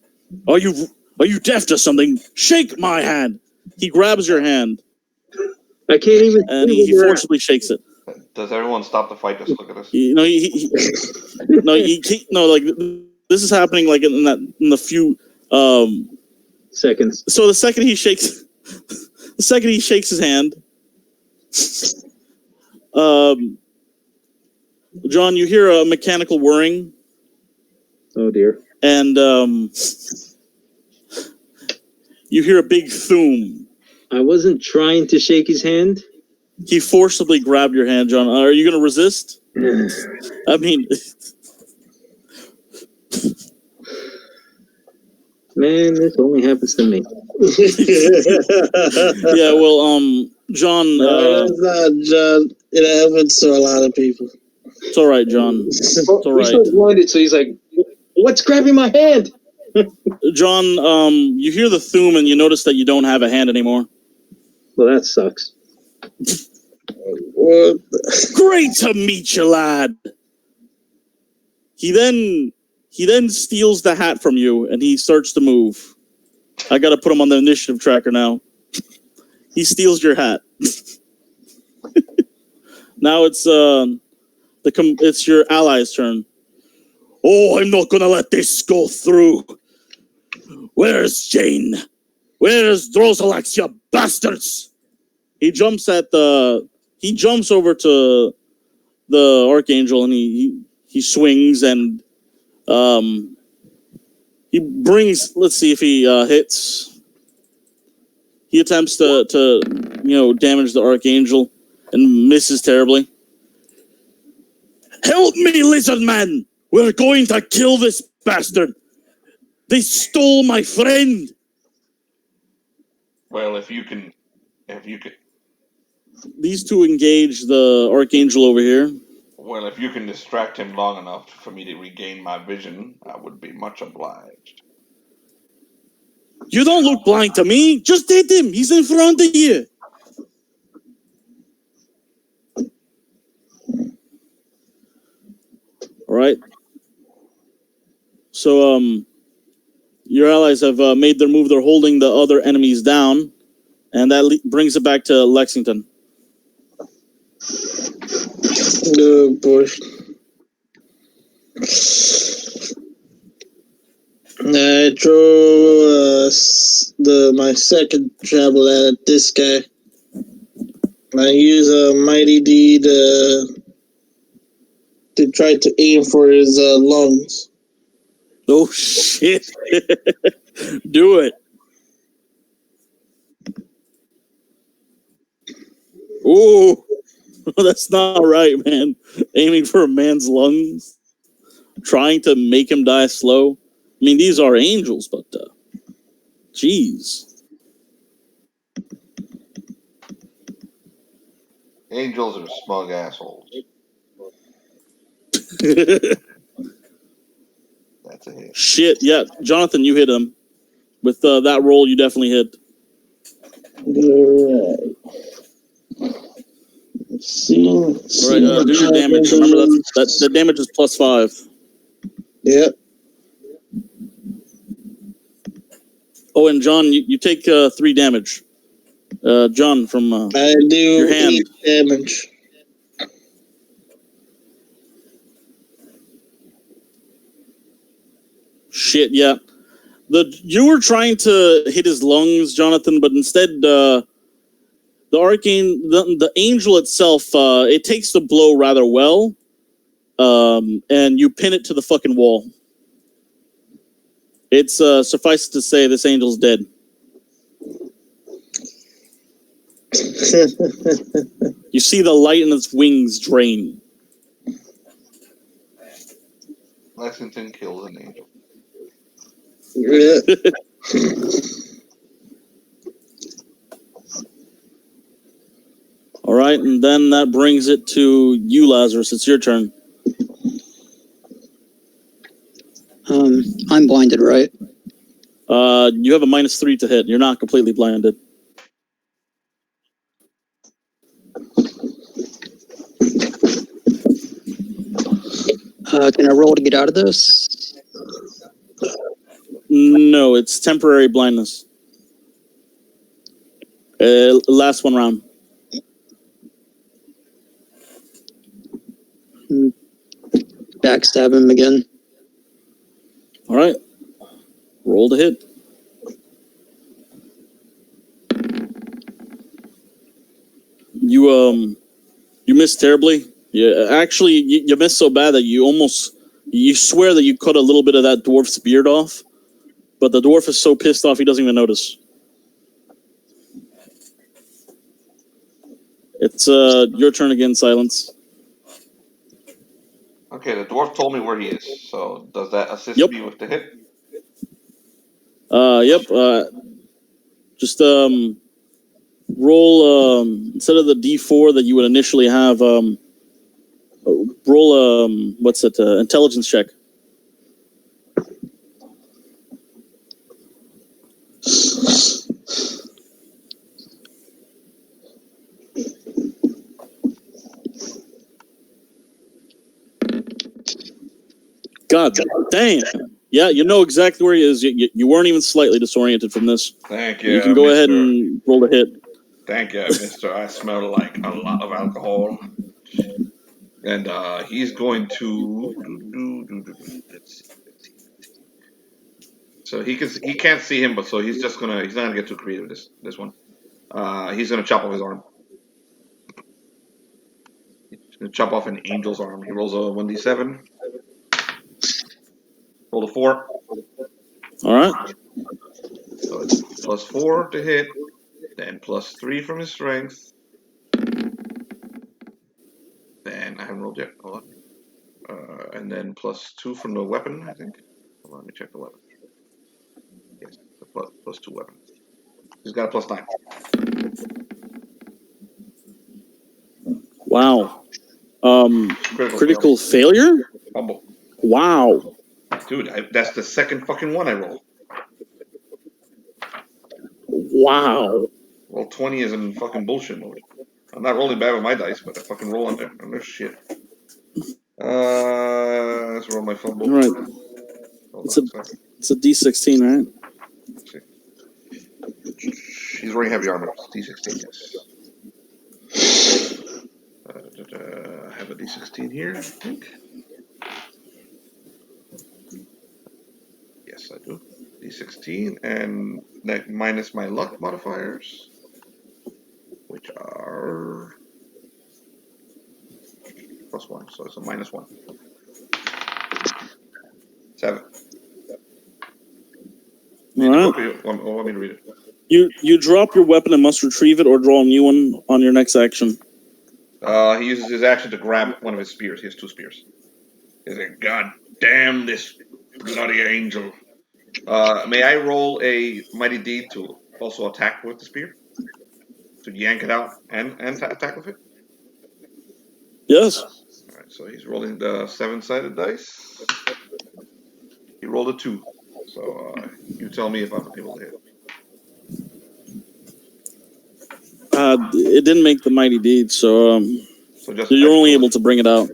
deaf to something? Shake my hand. He grabs your hand. I can't even. And he forcibly shakes it. Does everyone stop the fight? Just look at us. You know, like this is happening like in the few seconds. So the second he shakes his hand, John, you hear a mechanical whirring. Oh dear. And you hear a big thoom. I wasn't trying to shake his hand. He forcibly grabbed your hand, John. Are you going to resist? I mean, Man, this only happens to me. yeah. Well, John. No, it's not, John. It happens to a lot of people. It's all right, John. It's all He's right, so blinded, so he's like, "What's grabbing my hand?" John. You hear the thum and you notice that you don't have a hand anymore. Well, that sucks. What? Great to meet you, lad. He then steals the hat from you and he starts to move. I got to put him on the initiative tracker now. He steals your hat. Now it's your ally's turn. Oh, I'm not gonna let this go through. Where's Jane? Where's Drozalax, you bastards? He jumps over to the Archangel and he swings and he brings, let's see if he hits. He attempts to damage the Archangel and misses terribly. Help me, lizard man! We're going to kill this bastard! They stole my friend! Well, if you can, These two engage the Archangel over here. well, if you can distract him long enough for me to regain my vision, I would be much obliged. You don't look blind to me. Just hit him. He's in front of you. All right. So, your allies have made their move. They're holding the other enemies down, and that brings it back to Lexington. Oh boy. I throw my second travel at this guy. I use a mighty deed to try to aim for his lungs. Oh shit! Do it. Ooh, that's not right, man. Aiming for a man's lungs, trying to make him die slow. I mean, these are angels, but jeez. Angels are smug assholes. That's a hit. Shit, yeah, Jonathan, you hit him with that roll. You definitely hit. All right. Let's see. All right, do your damage. Remember the damage is +5. Yep. Oh, and John, you take 3 damage. John, from I do your hand. 8 damage. Shit, yeah. You were trying to hit his lungs, Jonathan, but instead the angel itself it takes the blow rather well, and you pin it to the fucking wall. It's suffice to say this angel's dead. You see the light in its wings drain. Lexington kills an angel. Yeah. All right, and then that brings it to you, Lazarus. It's your turn. I'm blinded, right? You have a -3 to hit. You're not completely blinded. Can I roll to get out of this? No, it's temporary blindness. Last one round. Backstab him again. All right. Roll to hit. You missed terribly. Yeah, actually, you missed so bad that you swear that you cut a little bit of that dwarf's beard off, but the dwarf is so pissed off he doesn't even notice. It's your turn again, Silence. Okay, the dwarf told me where he is. So does that assist Yep. me with the hit? Yep. Just roll instead of the D4 that you would initially have. Roll what's it? Intelligence check. God damn. Yeah, you know exactly where he is. You weren't even slightly disoriented from this. Thank you. You can go Mr. ahead and roll the hit. Thank you, Mister. I smell like a lot of alcohol. And he's going to. Let's see. So he can't see him, but so he's not gonna get too creative this one. He's gonna chop off his arm. He's gonna chop off an angel's arm. He rolls a 1d7. Roll a 4. All right. So it's +4 to hit, then +3 from his strength. Then I haven't rolled yet. Hold on. And then +2 from the weapon, I think. Hold on, let me check the weapon. Yes, the +2 weapon. He's got a +9. Wow. Critical failure? Fumble. Wow. Dude, that's the second fucking one I roll. Wow. Roll 20 is in fucking bullshit mode. I'm not rolling bad with my dice, but I fucking roll on their shit. Let's roll my fumble. All right. Hold on a second. It's a D16, right? Let's see. He's wearing heavy armor. It's D16, yes. I have a D16 here, I think. Yes, I do. D16 and that minus my luck modifiers, which are +1, so it's a -1. 7. All right. Want me to read it? You drop your weapon and must retrieve it or draw a new one on your next action. He uses his action to grab one of his spears. He has 2 spears. He's like, God damn this bloody angel. May I roll a mighty deed to also attack with the spear? To yank it out and attack with it? Yes. Alright, so he's rolling the 7-sided dice. He rolled a 2. So you tell me if I'm able to hit. It didn't make the mighty deed, so just you're only able to bring it out.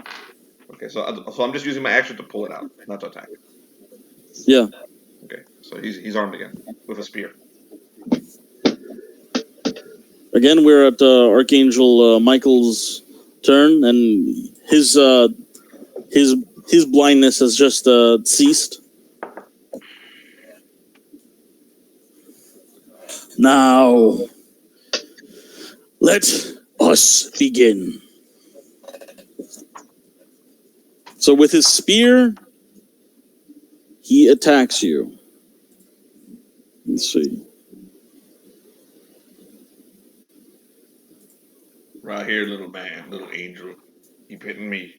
Okay, so I'm just using my action to pull it out, not to attack. Yeah. Okay, so he's armed again with a spear. Again, we're at Archangel Michael's turn, and his blindness has just ceased. Now, let us begin. So with his spear, he attacks you. Let's see. Right here, little man, little angel. Keep hitting me.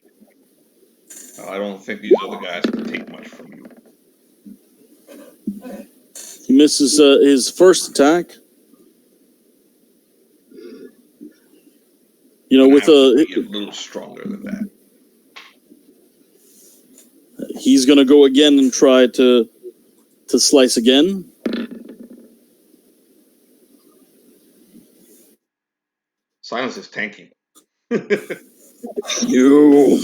I don't think these other guys can take much from you. He misses his first attack. You know, with a little stronger than that. He's going to go again and try to slice again. Silence is tanking. You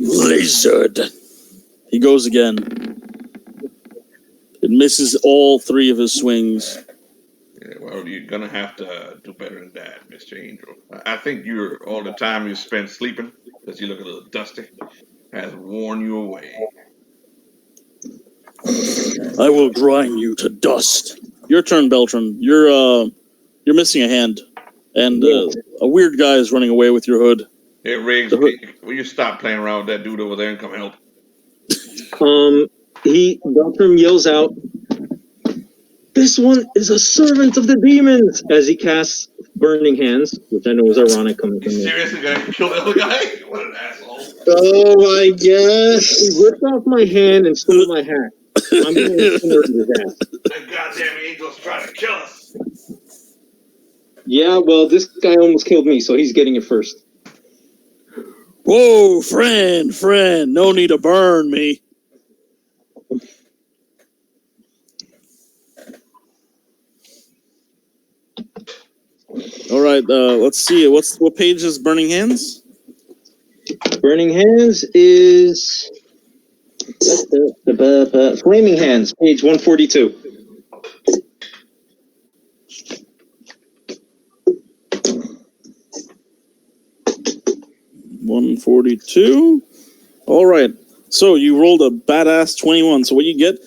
lizard. He goes again. It misses all 3 of his swings. Yeah, well, you're gonna have to do better than that, Mr. Angel. I think all the time you spend sleeping, because you look a little dusty, has worn you away. I will grind you to dust. Your turn, Beltran. You're missing a hand, and a weird guy is running away with your hood. Hey, Riggs, will you stop playing around with that dude over there and come help? Beltram yells out, "This one is a servant of the demons!" as he casts Burning Hands, which I know is ironic coming from You me. seriously gonna kill the other guy? What an asshole. Oh my gosh. He ripped off my hand and stole my hat. I'm going to incinerate his ass. The goddamn angel's trying to kill us. Yeah, well, this guy almost killed me, so he's getting it first. Whoa, friend, no need to burn me. All right, let's see. What page is Burning Hands? Burning Hands is Flaming Hands, page 142. $142. All right. So you rolled a badass 21. So what you get?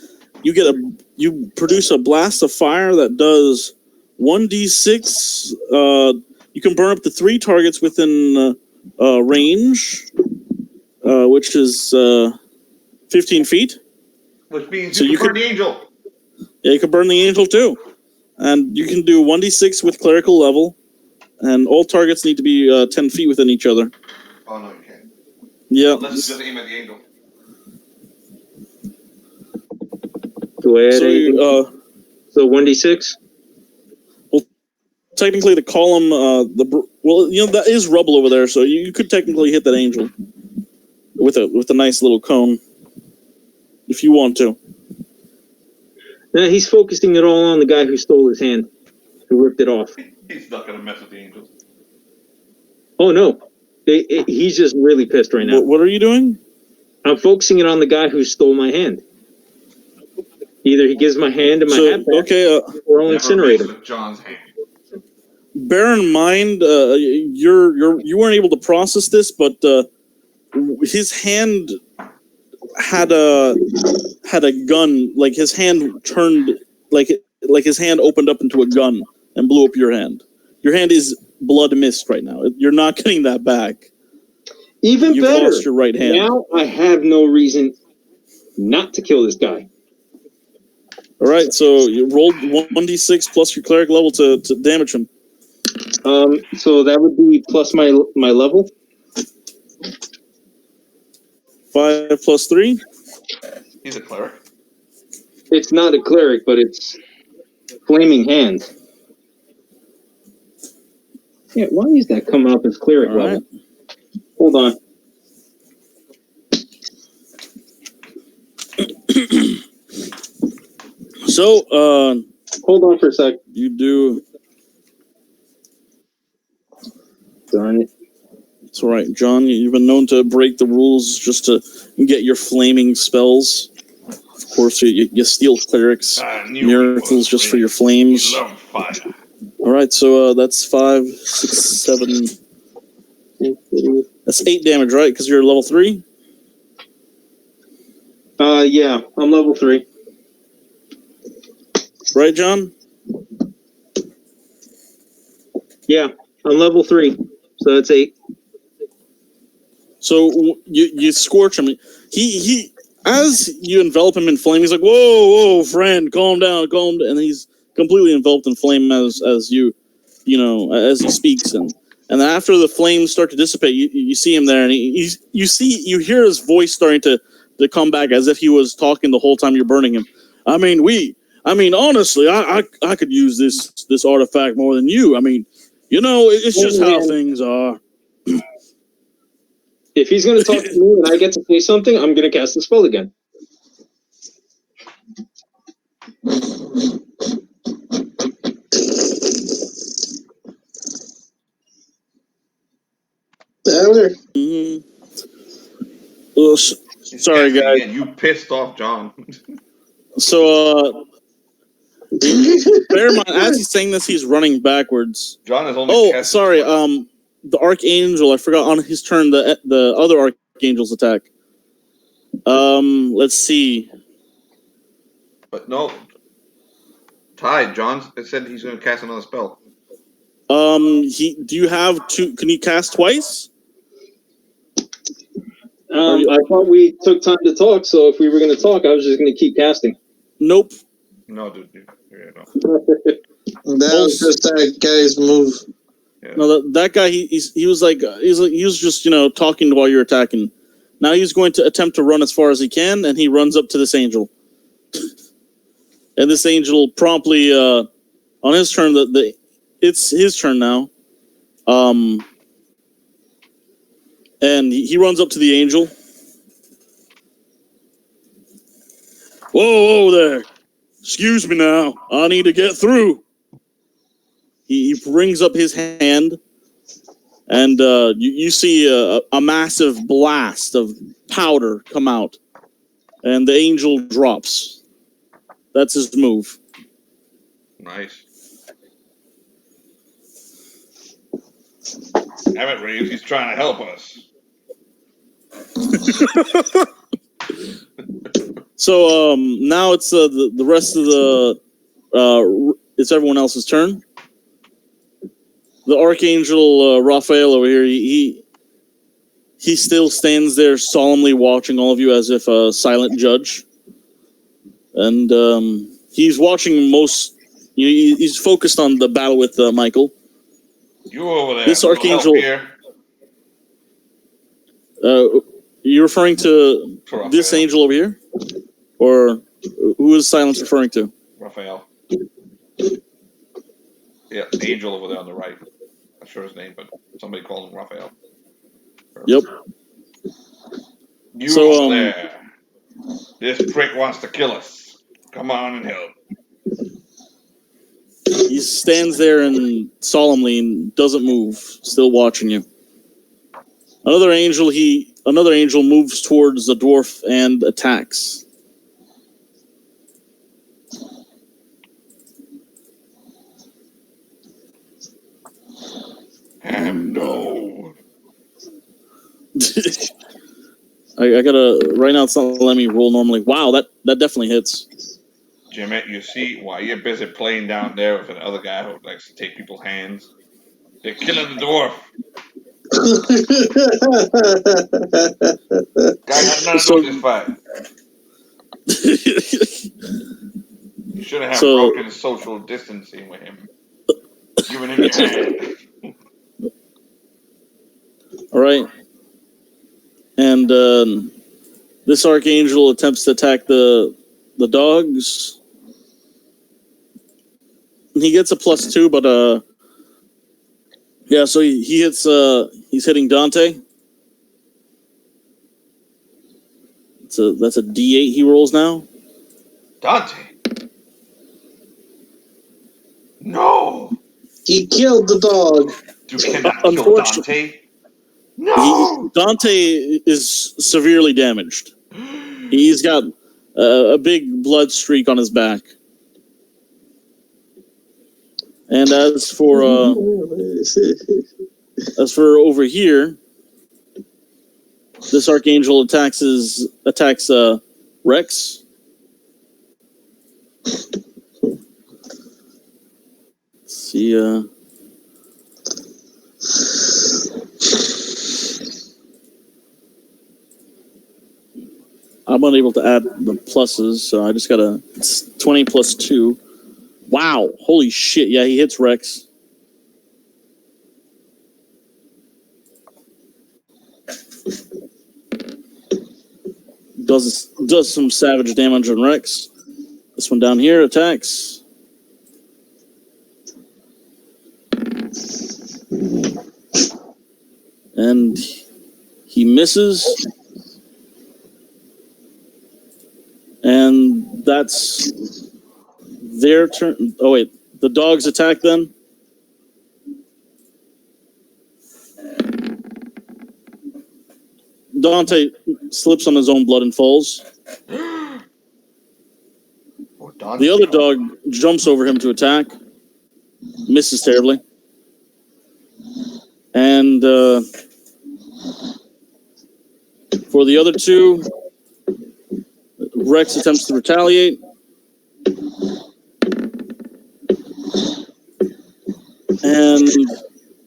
You produce a blast of fire that does 1d6. You can burn up to 3 targets within range, which is 15 feet. Which means So you you can burn could- the angel. Yeah, you can burn the angel too, and you can do 1d6 with clerical level, and all targets need to be 10 feet within each other. Oh, no, you can't. Yeah. Unless you just aim at the angel. So 1d6? Technically, the column, that is rubble over there, so you could technically hit that angel with a nice little cone, if you want to. Now he's focusing it all on the guy who stole his hand, who ripped it off. He's not gonna mess with the angels. Oh no, he's just really pissed right now. What are you doing? I'm focusing it on the guy who stole my hand. Either he gives my hand and my hat back, or I'll incinerate him. John's hand. Bear in mind, you weren't able to process this, but his hand had a gun. Like his hand turned, like his hand opened up into a gun and blew up your hand. Your hand is blood mist right now. You're not getting that back. Even You've better. lost your right hand. Now I have no reason not to kill this guy. All right, so you rolled 1d6 plus your cleric level to damage him. So that would be plus my level. 5 plus 3. He's a cleric. It's not a cleric, but it's Flaming Hands. Yeah, why is that coming up as cleric All level? right. Hold on. So, hold on for a sec. You do. Darn it. It's all right, John. You've been known to break the rules just to get your flaming spells. Of course, you steal clerics' miracles just for your flames. Love fire. All right, so that's 5, 6, 7. That's 8 damage, right? Because you're level 3. Yeah, I'm level 3. Right, John? Yeah, I'm level 3. So that's 8. So you scorch him. He as you envelop him in flame, he's like, "Whoa, friend, calm down." And he's completely enveloped in flame as he speaks, and then after the flames start to dissipate, you see him there, and you hear his voice starting to come back as if he was talking the whole time you're burning him. Honestly, I could use this artifact more than you. It's just how things are. If he's going to talk to me and I get to say something, I'm going to cast the spell again. Sorry, guys. Again, you pissed off John. So, bear in mind, as he's saying this, he's running backwards. John is only. Sorry. The Archangel, I forgot on his turn the other Archangel's attack. Let's see. But no. Ty, John said he's going to cast another spell. Do you have two? Can you cast twice? I thought we took time to talk, so if we were going to talk, I was just going to keep casting. Nope. No, dude. Yeah, no. That was just that guy's move. Yeah. No, that guy. He was just talking while you're attacking. Now he's going to attempt to run as far as he can, and he runs up to this angel. And this angel promptly, on his turn, it's his turn now. And he runs up to the angel. Whoa there! Excuse me now. I need to get through. He brings up his hand, and you see a massive blast of powder come out, and the angel drops. That's his move. Nice. Damn it, Reeves. He's trying to help us. So now it's the rest of the it's everyone else's turn. The Archangel Raphael over here, he still stands there solemnly watching all of you as if a silent judge, and he's watching most. He's focused on the battle with Michael. You over there. This Little Archangel. help here. You're referring to For this Raphael. angel over here, or who is silence referring to? Raphael. Yeah, the angel over there on the right. Not sure his name, but somebody called him Raphael. Yep. You So, over there. This prick wants to kill us. Come on and help. He stands there and solemnly and doesn't move, still watching you. Another angel moves towards the dwarf and attacks. No. I gotta right now. It's not letting me roll normally. Wow, that definitely hits. Jimmy, you see why you're busy playing down there with another guy who likes to take people's hands. They're killing the dwarf. Guy got nothing to do with this fight. You should have broken social distancing with him. Giving him your hand. All right. And this archangel attempts to attack the dogs. He gets a +2, but yeah. So he hits. He's hitting Dante. That's a D8 he rolls now. Dante. No. He killed the dog. You cannot kill Dante. No. Dante is severely damaged. He's got a big blood streak on his back. And as for over here, this archangel attacks Rex. Let's see. I'm unable to add the pluses, so I just gotta. It's 20 plus 2. Wow! Holy shit! Yeah, he hits Rex. Does some savage damage on Rex. This one down here attacks. And he misses. And that's their turn. Oh, wait. The dogs attack then? Dante slips on his own blood and falls. The other dog jumps over him to attack. Misses terribly. And for the other two, Rex attempts to retaliate. And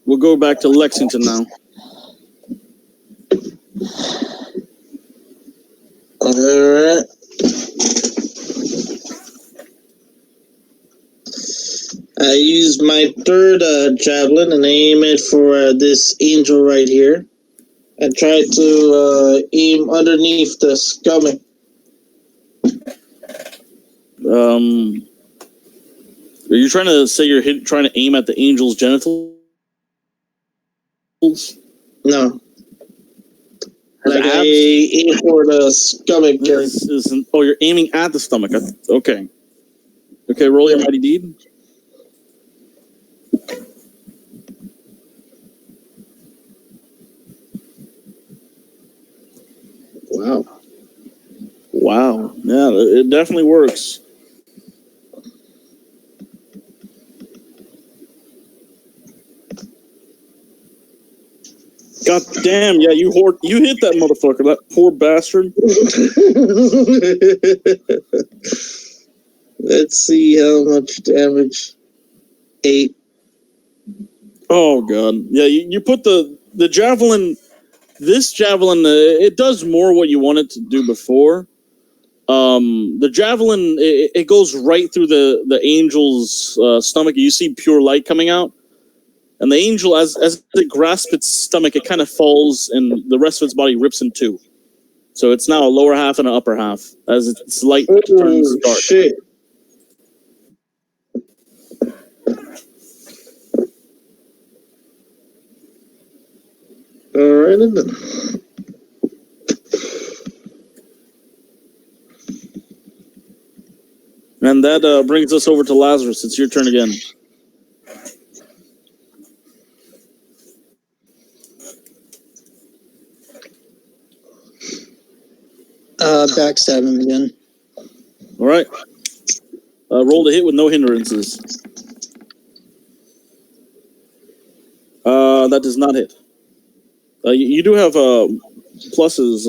we'll go back to Lexington now. Alright. I use my third javelin and aim it for this angel right here. And try to aim underneath the stomach. Are you trying to say you're trying to aim at the angel's genitals? No. Like I aim for the stomach. Oh, you're aiming at the stomach. Okay. Okay, roll your mighty deed. Wow. Wow. Yeah, it definitely works. God damn, yeah, you hit that motherfucker, that poor bastard. Let's see how much damage. 8. Oh god. Yeah, you put the javelin. This javelin, it does more what you want it to do before. The javelin, it goes right through the angel's stomach. You see pure light coming out. And the angel, as it grasps its stomach, it kind of falls, and the rest of its body rips in two. So it's now a lower half and an upper half, as its light turns dark. Shit. Alright then. And that brings us over to Lazarus. It's your turn again. Backstab him again. All right. Roll to hit with no hindrances. That does not hit. You do have pluses.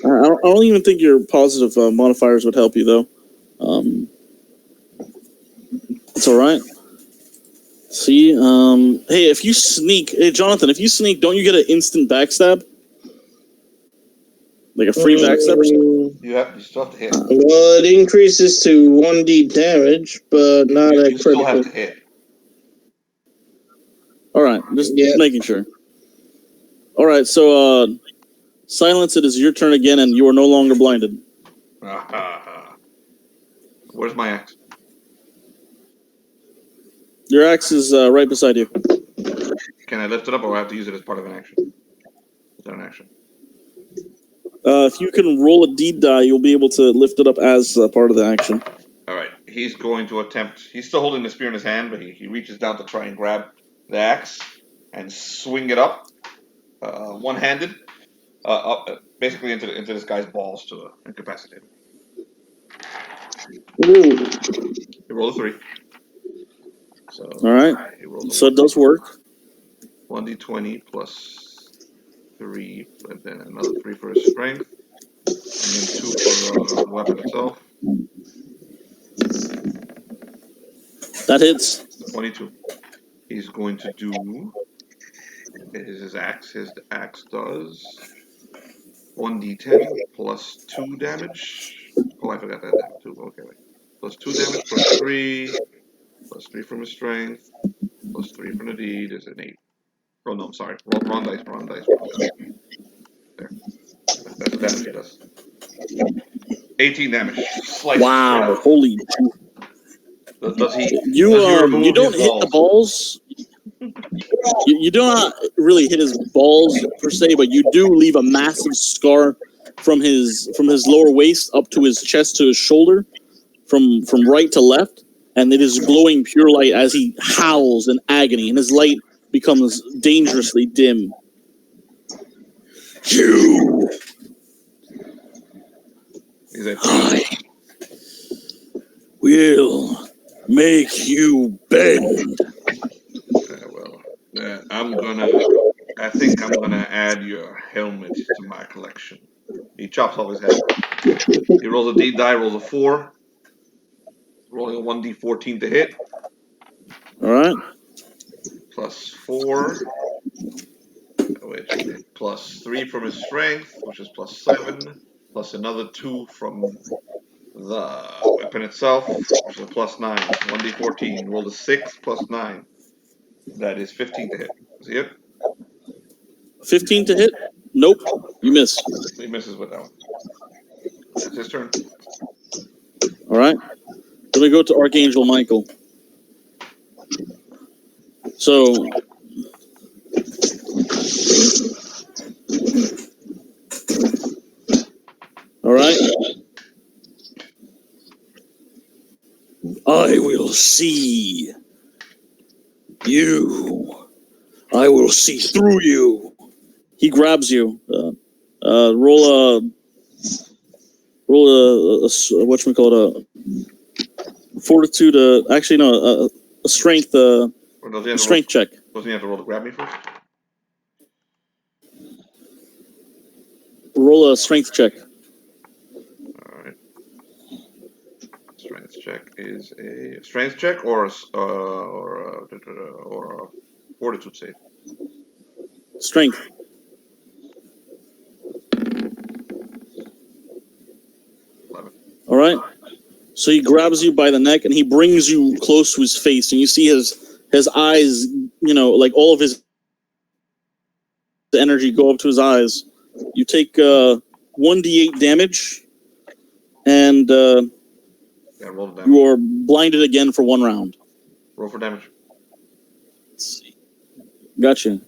I don't even think your positive modifiers would help you, though. It's all right. See, hey, if you sneak, hey, Jonathan, if you sneak, don't you get an instant backstab? Like a free backstab or something? You still have to hit. Well, it increases to 1d damage, but not a You still critical. have to hit. All right, just making sure. All right, so Silence, it is your turn again, and you are no longer blinded. Where's my axe? Your axe is right beside you. Can I lift it up, or I have to use it as part of an action? Is that an action? If you can roll a deed die, you'll be able to lift it up as part of the action. All right. He's going to attempt. He's still holding the spear in his hand, but he reaches down to try and grab the axe and swing it up, one-handed, up basically into this guy's balls to incapacitate him. Ooh. He rolled a 3. So all right. So it does work. 1d20 plus 3, but then another 3 for his strength, and then 2 for the weapon itself. That hits. 22. He's going to do his axe. His axe does 1d10 plus 2 damage. Oh, I forgot that damage too. Okay, wait. Plus 2 damage plus 3, plus 3 from his strength, plus 3 from the deed is an 8. Oh no, I'm sorry. Wrong dice. There. That's the damage he does. 18 damage. Slice. Wow! Holy. Does he? You don't hit the balls. You do not really hit his balls per se, but you do leave a massive scar from his lower waist up to his chest to his shoulder, from right to left, and it is glowing pure light as he howls in agony, and his light becomes dangerously dim. You. I will make you bend. I think I'm gonna add your helmet to my collection. He chops off his head. He rolls a D die, rolls a 4. Rolling a 1d14 to hit. Alright. Plus 4. Plus 3 from his strength, which is plus 7. Plus another 2 from The weapon itself, which is a +9, 1d14. Roll a 6 plus 9. That is 15 to hit. See it? 15 to hit? Nope. You miss. He misses with that one. That's his turn. All right. Then we go to Archangel Michael. So, all right. I will see you. I will see through you. He grabs you. Roll a whatchamacallit, a fortitude, actually no, a strength, strength check. Doesn't he have to roll to grab me first? Roll a strength check. Alright. Strength check is a strength check or a fortitude save. Strength. 11. All right. So he grabs you by the neck and he brings you close to his face, and you see his eyes. Like all of his energy go up to his eyes. You take 1d8 damage, and Roll the damage. you are blinded again for 1 round. Roll for damage. Let's see. Gotcha.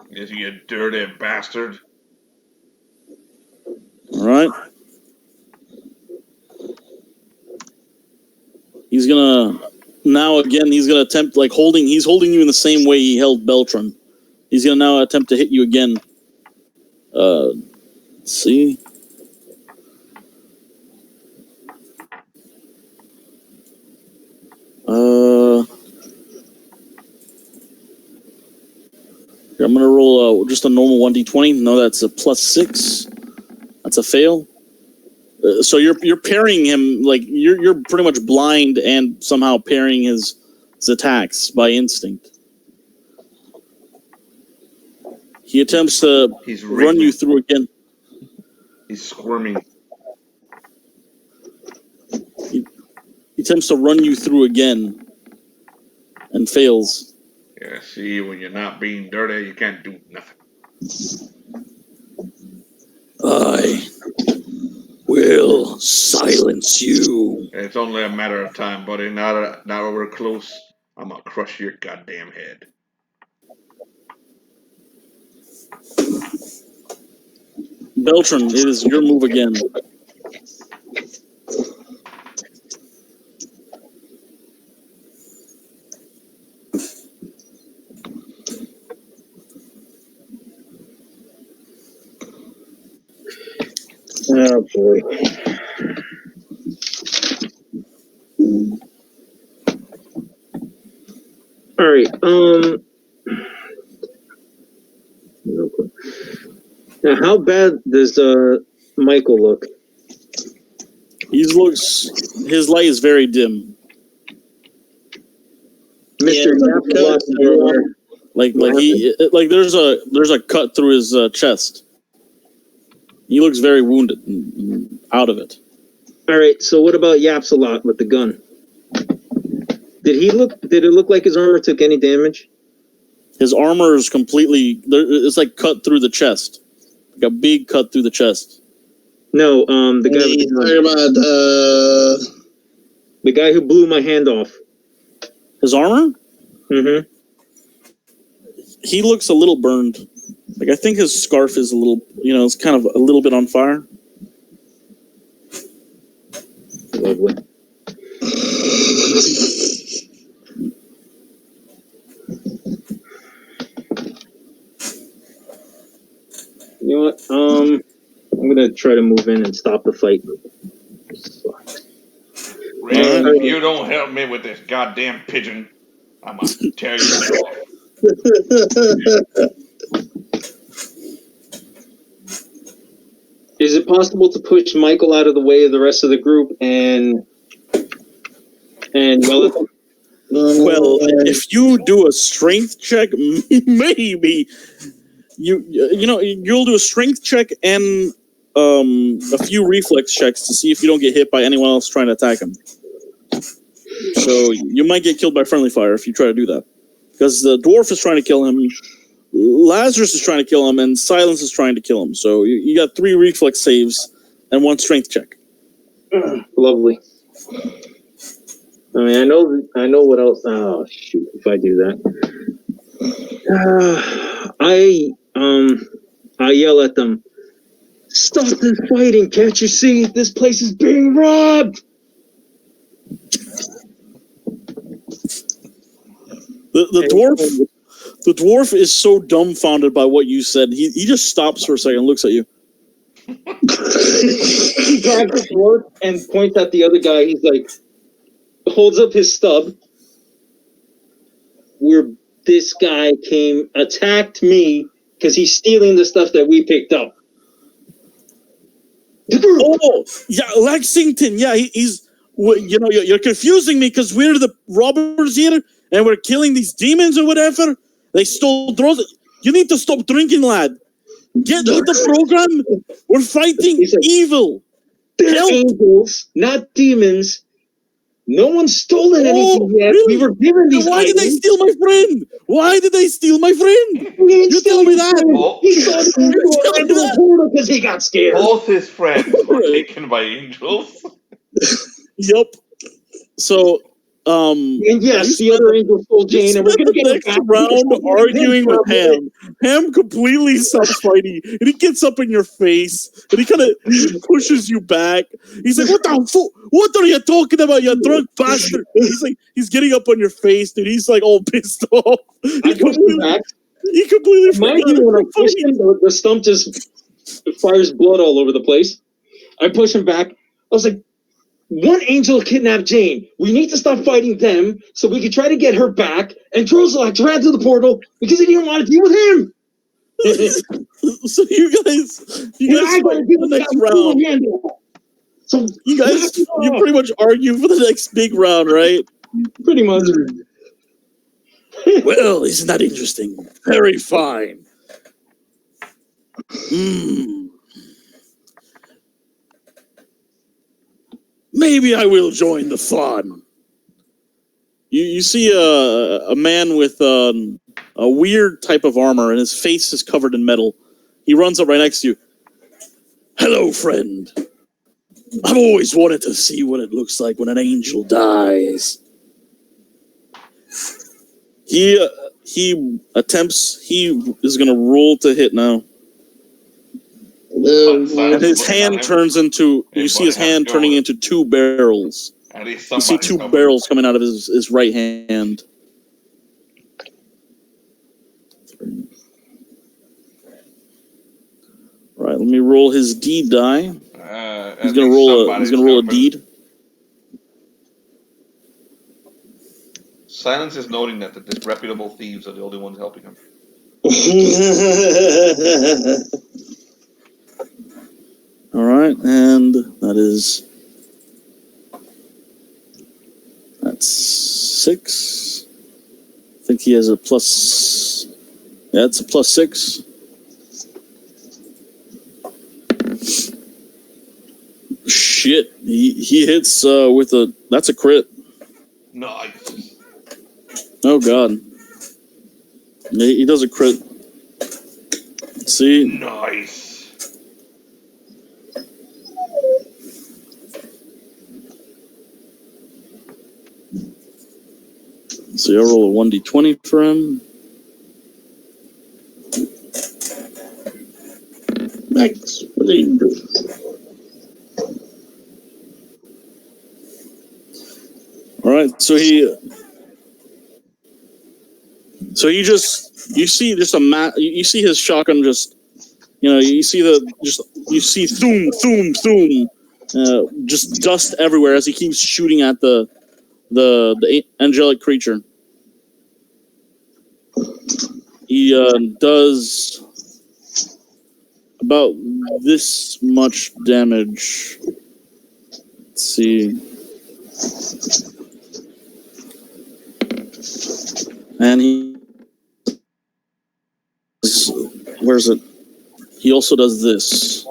Yes, you dirty bastard. All right. He's gonna attempt he's holding you in the same way he held Beltran. He's gonna now attempt to hit you again. Let's see. I'm gonna roll just a normal 1d20. No, that's a +6. That's a fail. So you're parrying him, like you're pretty much blind and somehow parrying his attacks by instinct. He attempts to run you through again. He's squirming. He attempts to run you through again and fails. Yeah, see, when you're not being dirty, you can't do nothing. I will silence you. It's only a matter of time, buddy. Now that we're close, I'm gonna crush your goddamn head. Beltran, it is your move again. Oh boy. All right. Now, how bad does Michael look? His light is very dim. Mr. There's a cut through his chest. He looks very wounded and out of it. All right. So what about Yapsalot with the gun? Did it look like his armor took any damage? His armor is completely. It's like cut through the chest, like a big cut through the chest. No, the guy. The guy who blew my hand off. His armor? Mm-hmm. He looks a little burned. Like, I think his scarf is a little, it's kind of a little bit on fire. Lovely. You know what? I'm gonna try to move in and stop the fight. Ray, if you don't help me with this goddamn pigeon, I'm gonna tear your head off. Is it possible to push Michael out of the way of the rest of the group and well, if you do a strength check, maybe you'll do a strength check and a few reflex checks to see if you don't get hit by anyone else trying to attack him. So you might get killed by friendly fire if you try to do that. Because the dwarf is trying to kill him, Lazarus is trying to kill him, and Silence is trying to kill him. So you got 3 reflex saves and 1 strength check. Lovely. I mean, I know what else. Oh shoot! If I do that, I yell at them. Stop this fighting! Can't you see this place is being robbed? The dwarf is so dumbfounded by what you said. He just stops for a second and looks at you. He grabs the dwarf and points at the other guy. He's like, holds up his stub. Where this guy attacked me because he's stealing the stuff that we picked up. Oh, yeah, Lexington. Yeah, he's. You know, you're confusing me because we're the robbers here and we're killing these demons or whatever. They stole drones. You need to stop drinking, lad. Get with the program. We're fighting evil. They're angels, not demons. No one's stolen anything yet. Really? We were given these Why items. did they steal my friend? Why did they steal my friend? You tell me that. He saw the into a portal because he got scared. Both his friends were taken by angels. Yep. So, and yes, the other angel stole Jane, and we're going to get the next round arguing with Ham. Ham completely stops fighting, and he gets up in your face, and he kind of pushes you back. He's like, "What the fuck? What are you talking about, you drunk bastard?" He's getting up on your face, dude. He's like all pissed off. He completely Mind you, when I push him, the stump just fires blood all over the place. I push him back. I was like, one angel kidnapped Jane. We need to stop fighting them so we can try to get her back. And Drozelax ran through the portal because he didn't want to deal with him. So you guys fight the next round. So you pretty much argue for the next big round, right? Pretty much. Well, isn't that interesting? Very fine. Maybe I will join the fun. You see a man with a weird type of armor, and his face is covered in metal. He runs up right next to you. Hello, friend. I've always wanted to see what it looks like when an angel dies. He is going to roll to hit now. And his hand turns into, you see his hand turning into 2 barrels. You see 2 barrels coming out of his right hand. Right, let me roll his deed die. He's gonna roll a deed. Silence is noting that the disreputable thieves are the only ones helping him. All right, and that's 6. I think he has a plus. Yeah, it's a plus 6. Shit, he hits with a. That's a crit. Nice. Oh god. He does a crit. See? Nice. So I roll a 1d20 for him. Max, what are you doing? All right, so you see just you see his shotgun just, you see thoom, thoom, thoom, just dust everywhere as he keeps shooting at the angelic creature. He does about this much damage. Let's see. And where's it? He also does this.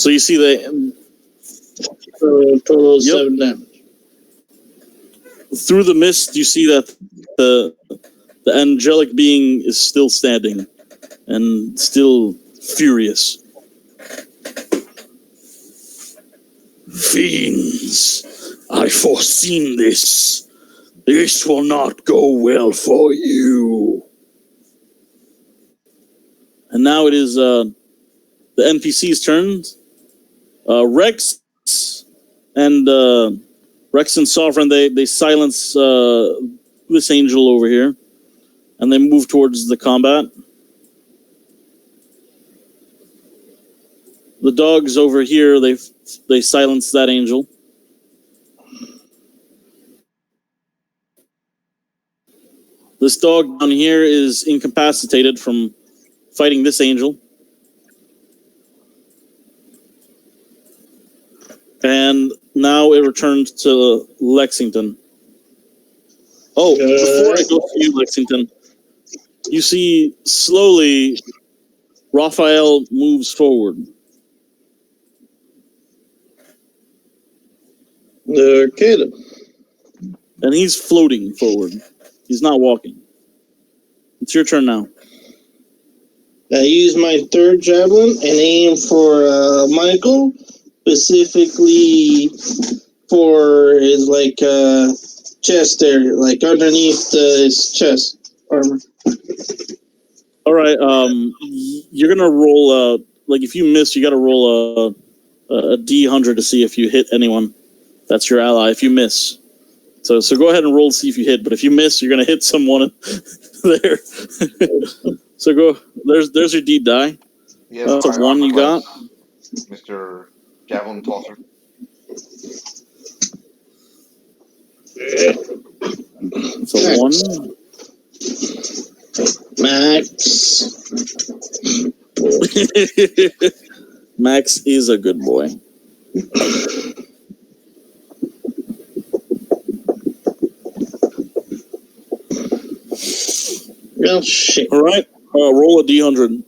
So you see the Total of 7 damage. through the mist, you see that the angelic being is still standing and still furious. Fiends, I foreseen this. This will not go well for you. And now it is the NPC's turn. Rex and Sovereign, they silence this angel over here, and they move towards the combat. The dogs over here, they silence that angel. This dog down here is incapacitated from fighting this angel. And now it returns to Lexington. Oh, before I go to you, Lexington, you see slowly Raphael moves forward. Okay then. And he's floating forward. He's not walking. It's your turn now. I use my third javelin and aim for Michael, specifically for his chest there, like underneath his chest armor. All right. You're gonna roll. If you miss, you got to roll a D100 to see if you hit anyone. That's your ally. If you miss, so go ahead and roll to see if you hit. But if you miss, you're gonna hit someone there. So go. There's your D die. Yeah, That's a 1 you got. Mr. Javelin Tosser. It's a 1. Max. Max is a good boy. Oh shit. All right. Roll a D100.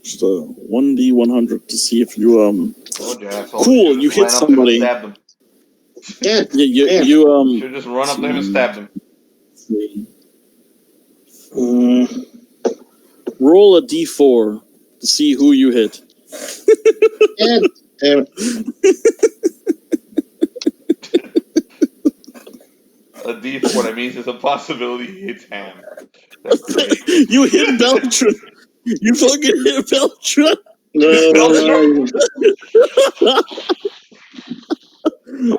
Just a 1D100 to see if you Cool, you hit somebody. Yeah. You should just run up to him and stab him. Roll a D4 to see who you hit. Yeah. Damn it. A D4, that means there's a possibility he hits Ham. That's great. You hit Beltran. You fucking hit Beltran. No. How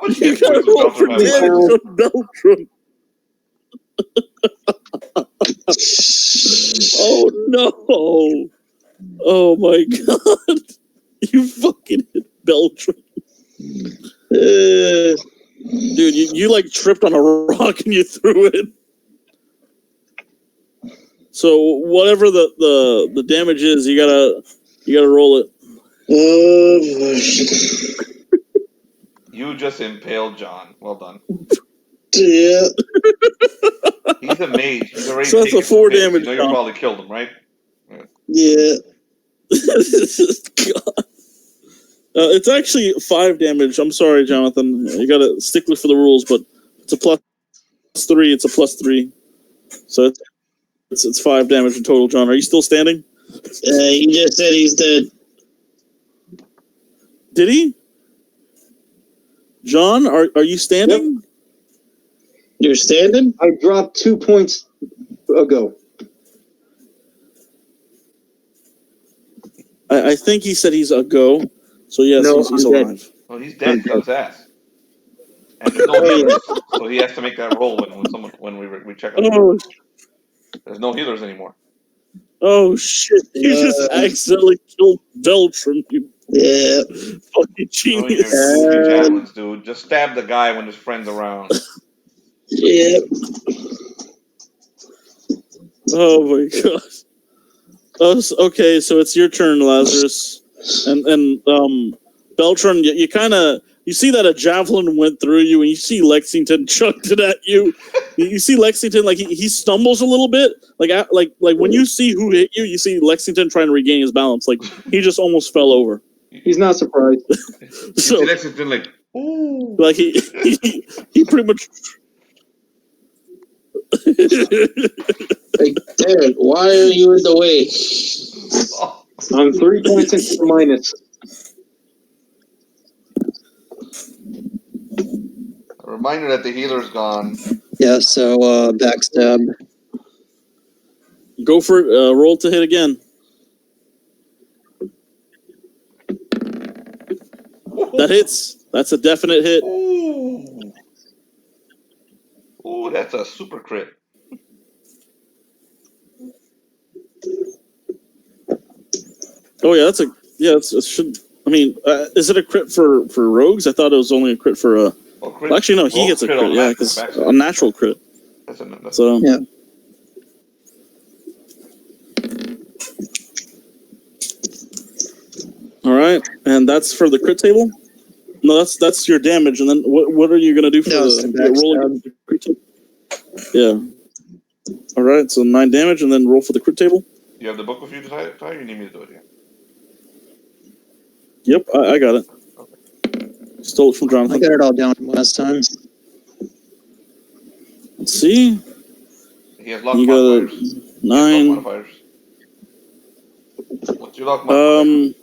much You hit points roll does for Beltran have damage left? from Beltran. Oh no! Oh my god! You fucking hit Beltran. Dude, you like tripped on a rock and you threw it. So whatever the damage is, you gotta roll it. You just impaled John. Well done. Yeah. He's a mage. He's already So that's taken a 4 some hits. damage, You know you John. probably killed him, right? Yeah. God. It's actually 5 damage. I'm sorry, Jonathan. You got to stickler for the rules, but it's a +3. It's a +3. So it's 5 damage in total, John. Are you still standing? He just said he's dead. Did he? John, are you standing? Yep. You're standing? I dropped 2 points ago. I think he said he's a go. So yes, No, he's I'm alive. Well, he's dead. He's on his ass. And there's no healers, so he has to make that roll when we check on him. Oh, There's no healers anymore. oh shit! You just accidentally killed Beltran. You Yeah. fucking Doing genius. your goofy javelins, dude. Just stab the guy when his friend's around. Yeah. Oh my god. Okay, so it's your turn, Lazarus, and Beltran. You kind of you see that a javelin went through you, and you see Lexington chucked it at you. You see Lexington like he stumbles a little bit, like when you see who hit you, you see Lexington trying to regain his balance. Like he just almost fell over. He's not surprised. So Lexington like, ooh. like he pretty much. Like, Derek, why are you in the way? I'm 3 points into the minus. A reminder that the healer's gone. Yeah, so backstab. Go for it. Roll to hit again. That hits. That's a definite hit. Ooh. Ooh, that's a super crit. Oh yeah, it should. I mean, is it a crit for rogues? I thought it was only a crit for Crit, actually, no, he gets a crit. Yeah, because a natural crit. That's So yeah. All right, and that's for the crit table. No, that's your damage, and then what are you gonna do for the roll? Crit table? Yeah. All right, so 9 damage, and then roll for the crit table. You have the book with you, Ty? Or you need me to do it again? Yep, I got it. Okay. Stole it from Jonathan. I got it all down from last time. Let's see. He has lock You modifiers. got 9. Modifiers. What's your lock modifier?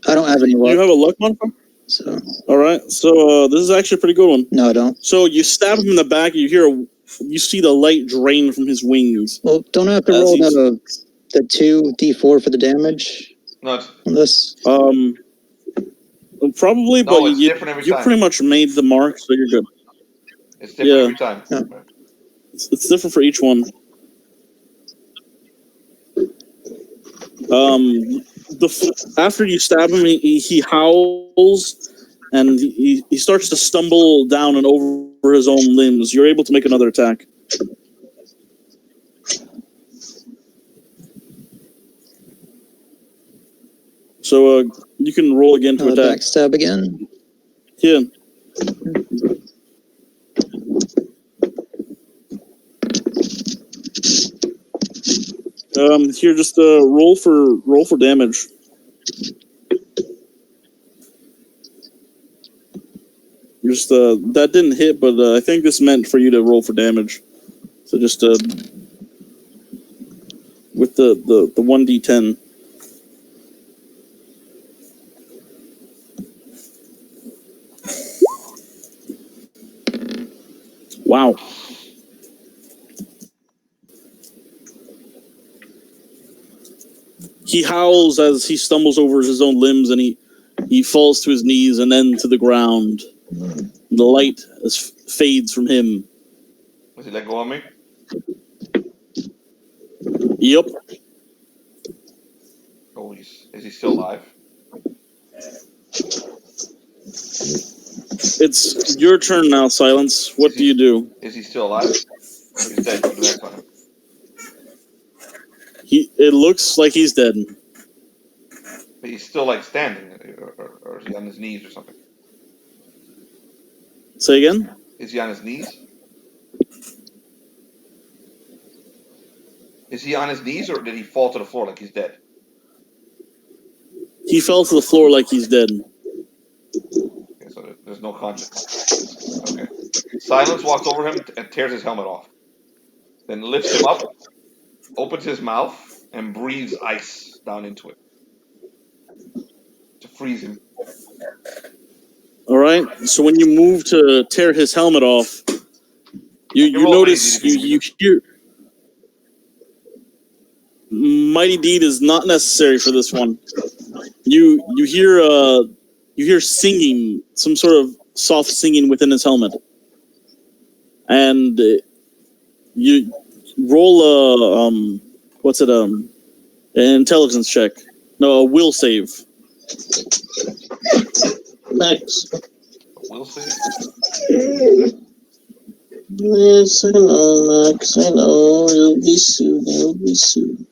I don't have any luck. You have a luck modifier? So. All right, so this is actually a pretty good one. No, I don't. So you stab him in the back, you see the light drain from his wings. Well, don't I have to roll the 2d4 for the damage? No, it's on this. Probably, no, but it's different every you time. pretty much made the mark, so you're good. It's different every time. Yeah. It's different for each one. After you stab him, he howls, and he starts to stumble down and over his own limbs. You're able to make another attack. So you can roll again to attack. Backstab again. Yeah. Here, just roll for damage. Just that didn't hit, but I think this meant for you to roll for damage. So just with the 1d10. Wow. He howls as he stumbles over his own limbs, and he falls to his knees and then to the ground. The light fades from him. Does he let go of me? Yep. Oh, is he still alive? It's your turn now, Silence. What do you do? Is he still alive? Or he's dead? Go to the next one. It looks like he's dead. But he's still like standing, or is he on his knees or something? Say again? Is he on his knees? Is he on his knees, or did he fall to the floor like he's dead? He fell to the floor like he's dead. Okay, so there's no conscience. Okay. Silence walks over him and tears his helmet off. Then lifts him up, opens his mouth, and breathes ice down into it to freeze him. All right. So when you move to tear his helmet off, you notice you hear. Mighty Deed is not necessary for this one. You hear singing, some sort of soft singing within his helmet, and you roll an intelligence check. No, a will save. Max. We'll see. Yes, I know, Max. I know. You'll be soon. You'll be soon.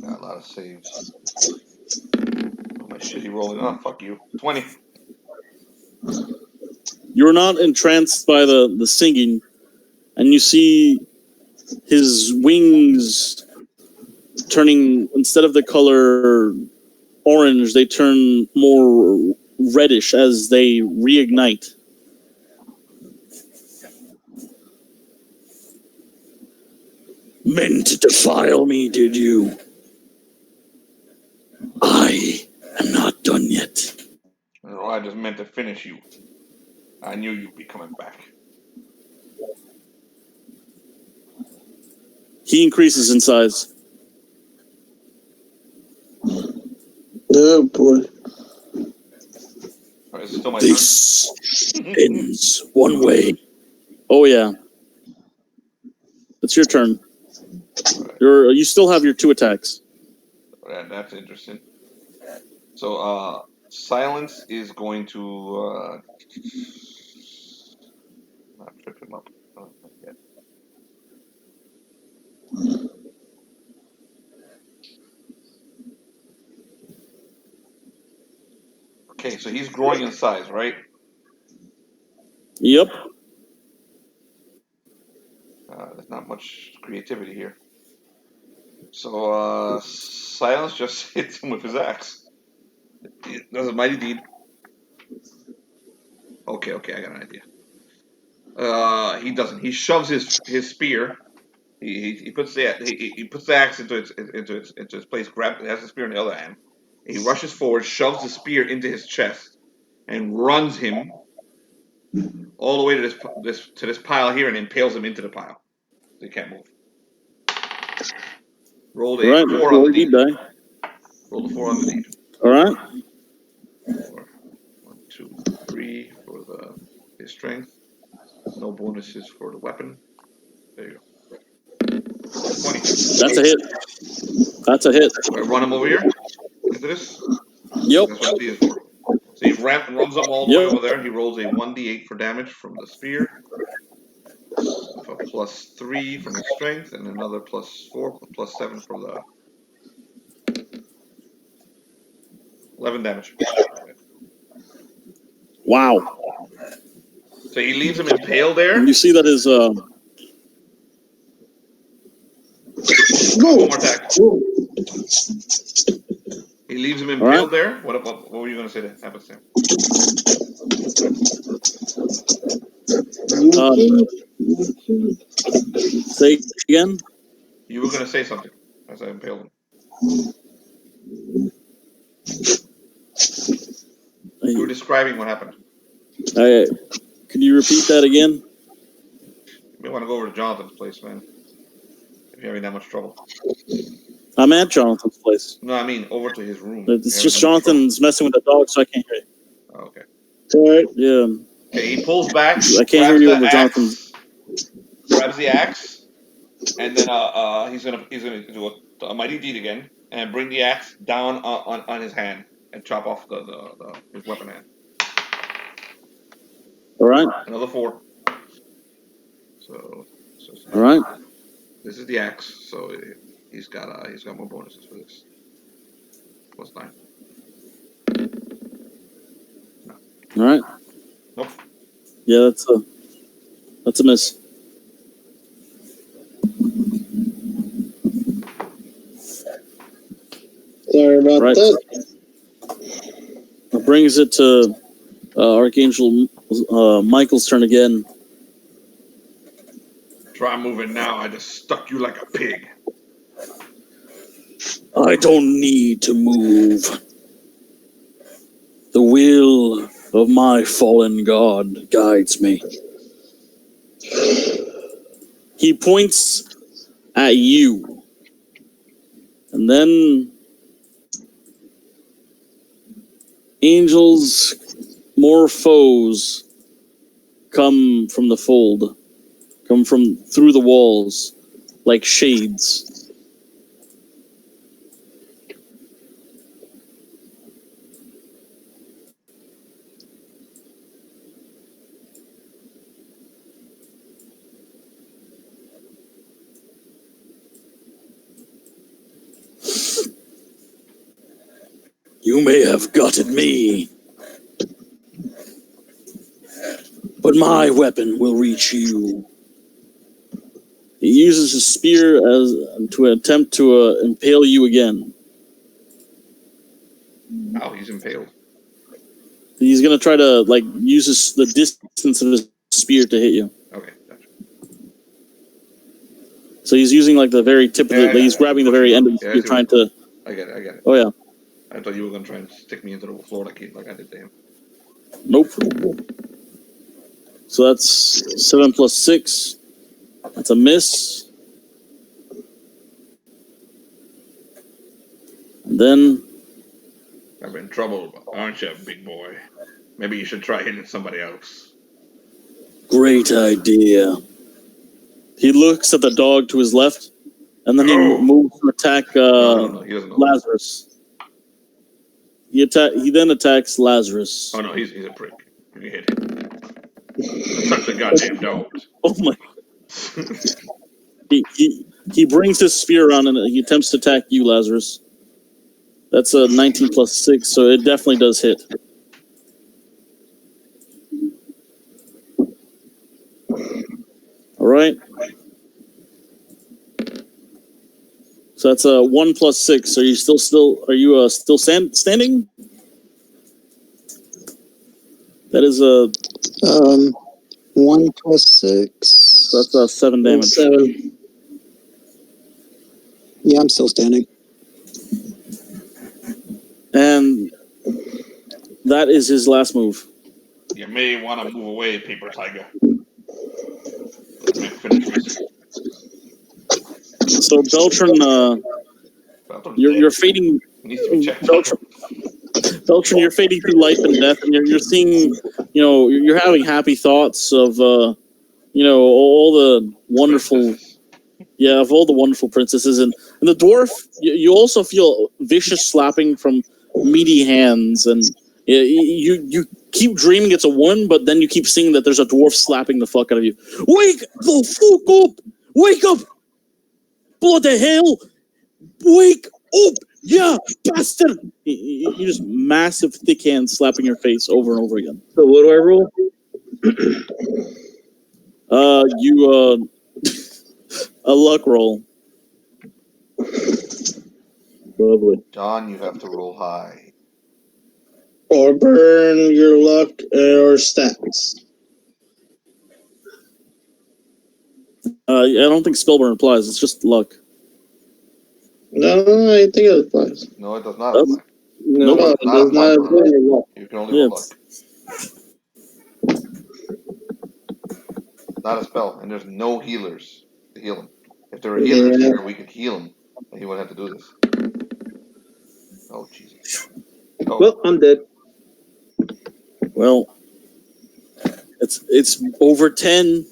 Got a lot of saves. Oh, my shitty rolling? Oh, fuck you. 20. You're not entranced by the singing, and you see his wings turning, instead of the color orange, they turn more reddish as they reignite. Meant to defile me, did you? I am not done yet. No, I just meant to finish you. I knew you'd be coming back. He increases in size. Oh boy. All right, is it still my This ends one way. Oh yeah. It's your turn. You still have your 2 attacks. turn? That's interesting. So, Silence is going to not trip him up. Not yet. Okay, so he's growing in size, right? Yep. There's not much creativity here. So, Silence just hits him with his axe. He does a mighty deed. Okay, I got an idea. He doesn't. He shoves his spear. He puts the axe into its place. Has the spear in the other hand. He rushes forward, shoves the spear into his chest, and runs him all the way to this pile here, and impales him into the pile. So he can't move. Rolled a Right. 4 on Roll the deep deed. die. Rolled a 4 on the deed. All right. 4, 1, 2, 3 for his strength. No bonuses for the weapon. There you go. 20. That's a hit. That's a hit. So I run him over here into this. Yep. That's what the D is for. So he runs up all the way Yep. over there. He rolls a 1d8 for damage from the spear, with a +3 from his strength, and another +4, +7 for the 11 damage. Wow. So he leaves him impaled there. And you see that his One more attack. He leaves him impaled there. What were you going to say that happens to him? say again. You were going to say something as I impaled him. You were describing what happened. Could you repeat that again? You may want to go over to Jonathan's place, man. If you're having that much trouble. I'm at Jonathan's place. No, I mean over to his room. It's just Jonathan's messing with the dog, so I can't hear you. Oh, okay. Alright. Yeah. Okay, he pulls back. I can't hear you over Jonathan's. Grabs the axe, and then he's gonna do a mighty deed again, and bring the axe down on his hand and chop off his weapon hand. All right. Another 4. So All right. this is the axe. So he's got more bonuses for this. +9. No. All right. Nope. Yeah, that's a miss. Sorry about that. That brings it to Archangel Michael's turn again. Try moving now. I just stuck you like a pig. I don't need to move. The will of my fallen god guides me. He points at you. And then angels, more foes, come from the fold, come from through the walls like shades. You may have gotten me, but my weapon will reach you. He uses his spear to attempt to impale you again. Oh, he's impaled. He's gonna try to use the distance of his spear to hit you. Okay, gotcha. So he's using the very tip of the. He's grabbing the very end of the spear, trying to. I get it. Oh yeah. I thought you were gonna try and stick me into the floor like I did to him. Nope. So that's 7 plus 6. That's a miss. And then I'm in trouble, aren't you, big boy? Maybe you should try hitting somebody else. great idea. He looks at the dog to his left, and then he moves to attack No, he doesn't know. Lazarus. He then attacks Lazarus. Oh no, he's a prick. You hit him. Such a goddamn dog. Oh my! He brings his spear around and he attempts to attack you, Lazarus. That's a 19 plus 6, so it definitely does hit. All right. So that's a 1 plus 6. Are you still standing? That is a 1 plus 6. That's 7 damage. 7. Yeah, I'm still standing. And that is his last move. You may want to move away, Paper Tiger. Finish this. So Beltran, you're fading. Needs to be checked. Beltran, you're fading through life and death, and you're seeing, you're having happy thoughts of, all the wonderful, of all the wonderful princesses, and the dwarf. You also feel vicious slapping from meaty hands, and you keep dreaming it's a woman, but then you keep seeing that there's a dwarf slapping the fuck out of you. Wake the fuck up! Wake up! Bloody hell! Wake up! Yeah, bastard! You just massive, thick hands slapping your face over and over again. So what do I roll? A luck roll. Lovely. John, you have to roll high. Or burn your luck or stats. I don't think spellburn applies. It's just luck. No, I think it applies. No, it does not apply. No, it does not apply. You can only roll luck. Not a spell, and there's no healers to heal him. If there were healers here, we could heal him, and he wouldn't have to do this. Oh, Jesus. Oh. Well, I'm dead. Well, it's over 10.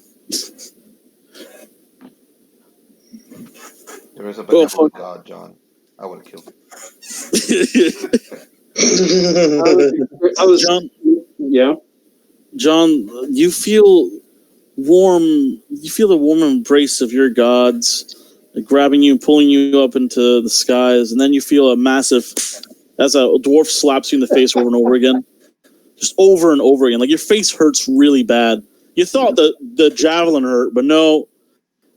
There is a benevolent God, John. I would have killed him. I was John. Yeah. John, you feel warm. You feel the warm embrace of your gods, grabbing you and pulling you up into the skies, and then you feel a massive, as a dwarf slaps you in the face over and over again, just over and over again. Like your face hurts really bad. You thought the javelin hurt, but no,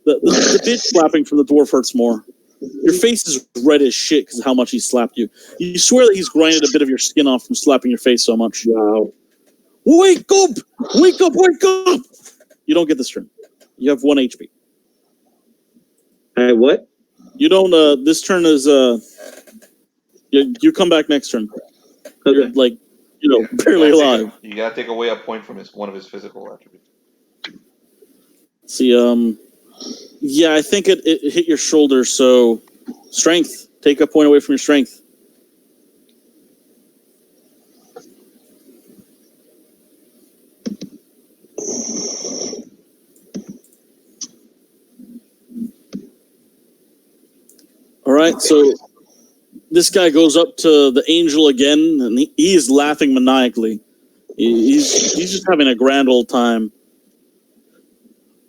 the bitch slapping from the dwarf hurts more. Your face is red as shit because of how much he slapped you. You swear that he's grinded a bit of your skin off from slapping your face so much. Wow. Wake up! Wake up! Wake up! You don't get this turn. You have 1 HP. Hey, what? You don't. This turn is. You come back next turn. You're Okay. barely alive. You gotta take away a point from one of his physical attributes. See, yeah, I think it hit your shoulder. So, strength. Take a point away from your strength. All right, so this guy goes up to the angel again, and he is laughing maniacally. He's just having a grand old time.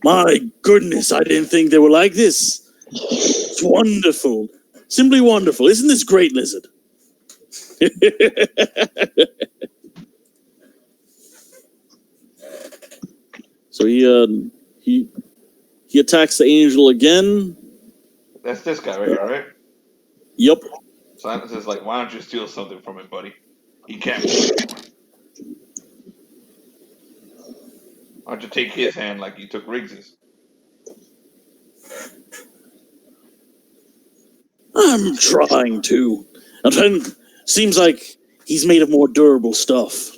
My goodness, I didn't think they were like this. It's wonderful. Simply wonderful. Isn't this great, Lizard? So he attacks the angel again. That's this guy right here, right? Yep. Silence is like, why don't you steal something from him, buddy? He can't move anymore. Why don't you take his hand like you took Riggs's? I'm trying to. And then seems like he's made of more durable stuff.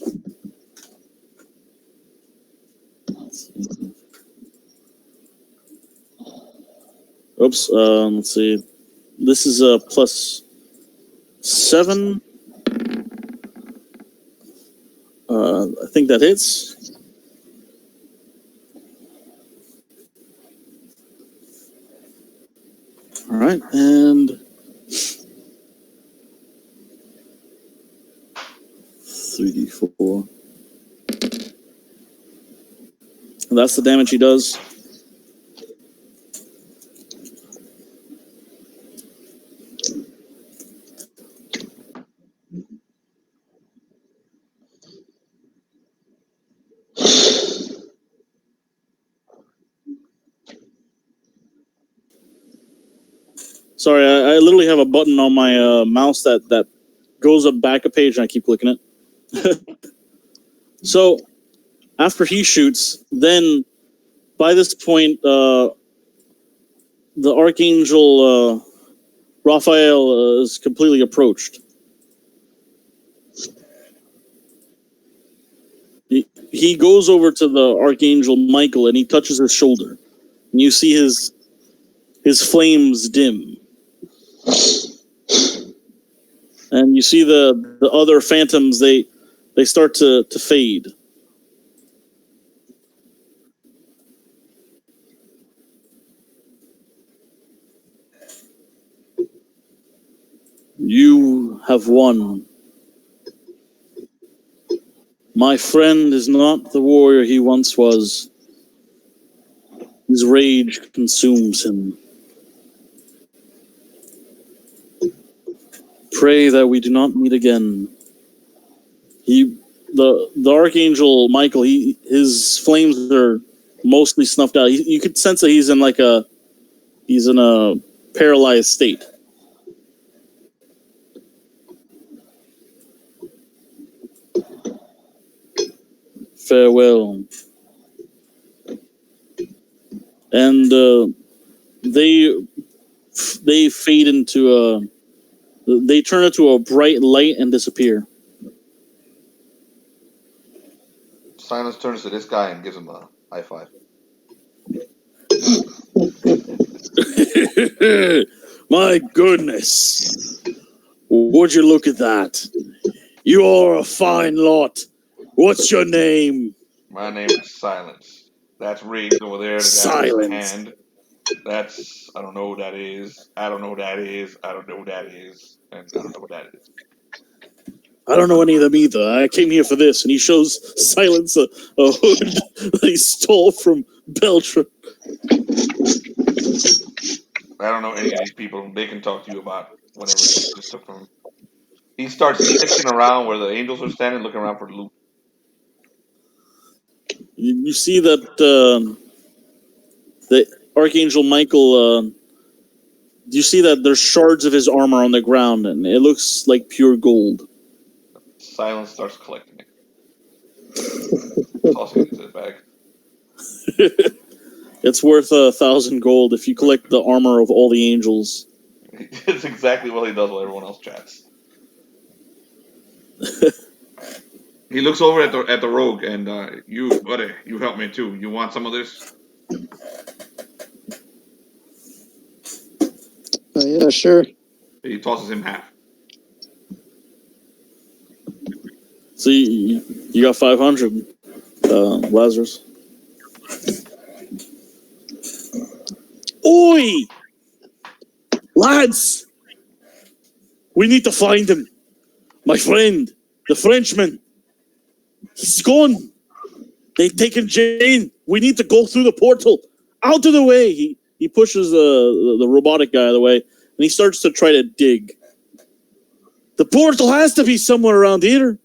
Oops. Let's see. This is a +7. I think that hits. All right, and 3d4. And that's the damage he does. Sorry, I literally have a button on my mouse that goes up back a page, and I keep clicking it. So, after he shoots, then by this point, the Archangel Raphael is completely approached. He goes over to the Archangel Michael and he touches his shoulder. And you see his flames dim. And you see the other phantoms, they start to fade. You have won. My friend is not the warrior he once was. His rage consumes him. Pray that we do not meet again. The Archangel Michael, his flames are mostly snuffed out. You could sense that he's in a paralyzed state. Farewell. And they fade into they turn into a bright light and disappear. Silence turns to this guy and gives him a high five. My goodness. Would you look at that? You are a fine lot. What's your name? My name is Silence. That's Riggs over there. The guy with the hand. That's, I don't know who that is. I don't know who that is. I don't know who that is. And I don't know what that is. I don't know any of them either. I came here for this. And he shows Silence a hood that he stole from Beltran. I don't know any of these people. They can talk to you about whatever you just took from him. He starts sifting around where the angels are standing, looking around for loot. You see that the Archangel Michael, you see that there's shards of his armor on the ground, and it looks like pure gold. Silence starts collecting it. Tossing it into the bag. It's worth 1,000 gold if you collect the armor of all the angels. It's exactly what he does while everyone else chats. He looks over at the rogue and you, buddy, you help me too. You want some of this? Yeah, sure. He tosses him half. So you got 500, Lazarus. Oi! Lads! We need to find him. My friend, the Frenchman. He's gone. They've taken Jane. We need to go through the portal. Out of the way. He pushes the robotic guy out of the way, and he starts to try to dig. The portal has to be somewhere around here.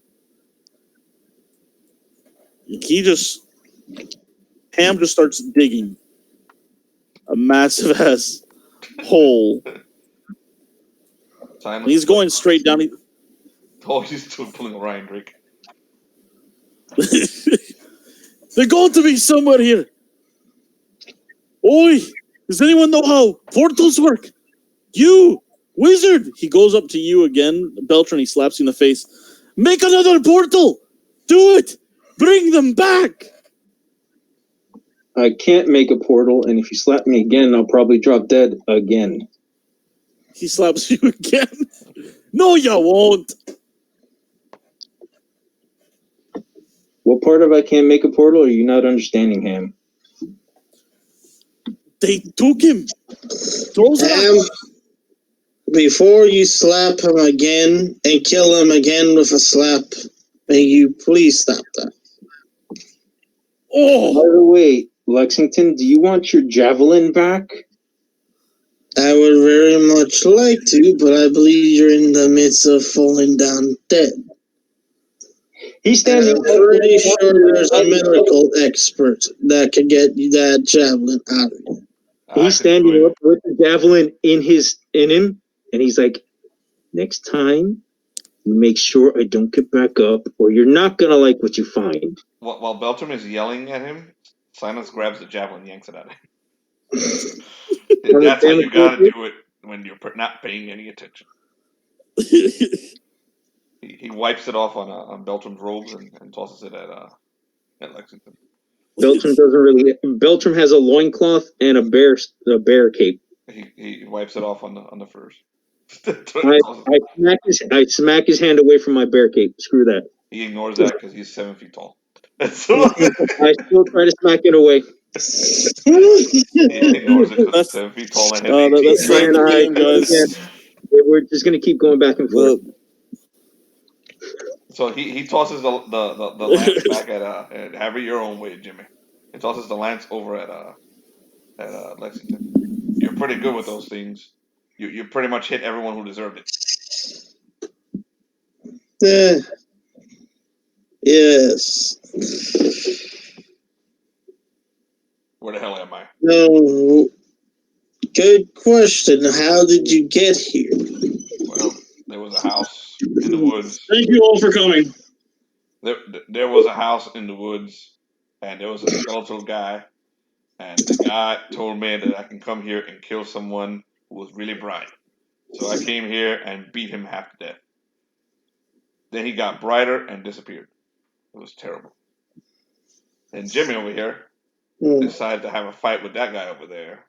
Ham just starts digging a massive ass hole. Simon, He's going straight down. Oh, he's still pulling Ryan Drake. They're going to be somewhere here. Oi, does anyone know how portals work? You, wizard! He goes up to you again, Beltran, he slaps you in the face. Make another portal! Do it! Bring them back! I can't make a portal, and if you slap me again, I'll probably drop dead again. He slaps you again. No, you won't. What part of I can't make a portal are you not understanding, Ham? They took him. Ham, before you slap him again and kill him again with a slap, may you please stop that. Oh! By the way, Lexington, do you want your javelin back? I would very much like to, but I believe you're in the midst of falling down dead. He's standing. I'm pretty sure there's a medical expert that could get that javelin out of you. He's standing up with the javelin in him, and he's like, next time, you make sure I don't get back up, or you're not gonna like what you find. While Beltram is yelling at him, Silence grabs the javelin and yanks it out of him. That's how you gotta do it when you're not paying any attention. He wipes it off on Beltram's robes and tosses it at Lexington. Beltram has a loincloth and a bear cape. He wipes it off on the furs. I smack his hand away from my bear cape. Screw that. He ignores that because he's 7 feet tall. I still try to smack it away. He ignores it because he's 7 feet tall and has 18 guys. We're just gonna keep going back and forth. So he tosses the lance back at have it your own way, Jimmy. He tosses the lance over at Lexington. You're pretty good with those things. You pretty much hit everyone who deserved it. Yes. Where the hell am I? No. Good question. How did you get here? Well, there was a house in the woods. Thank you all for coming. There was a house in the woods, and there was a skeletal guy, and the guy told me that I can come here and kill someone who was really bright. So I came here and beat him half to death. Then he got brighter and disappeared. It was terrible. Then Jimmy over here decided to have a fight with that guy over there,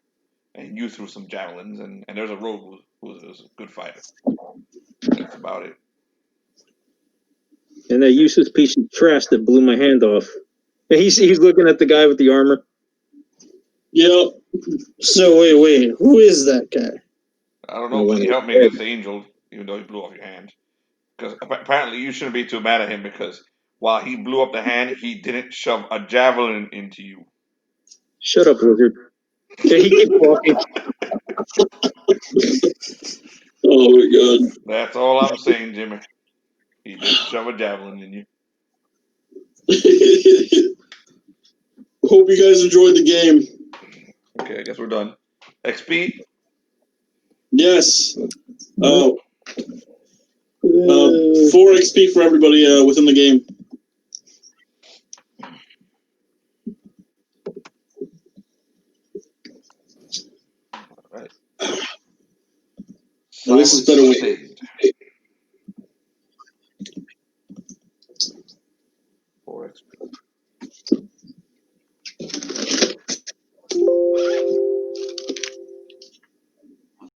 and you threw some javelins, and there's a rogue who was a good fighter. That's about it. And that useless piece of trash that blew my hand off. And he's looking at the guy with the armor. Yep. So wait, who is that guy? I don't know, but he helped me against the angel, even though he blew off your hand. Because apparently you shouldn't be too mad at him because while he blew up the hand, he didn't shove a javelin into you. Shut up, wizard. He keeps walking. Oh my god. That's all I'm saying, Jimmy. He didn't shove a javelin in you. Hope you guys enjoyed the game. Okay, I guess we're done. XP? Yes. 4 XP for everybody within the game. All right. Well, this is better way.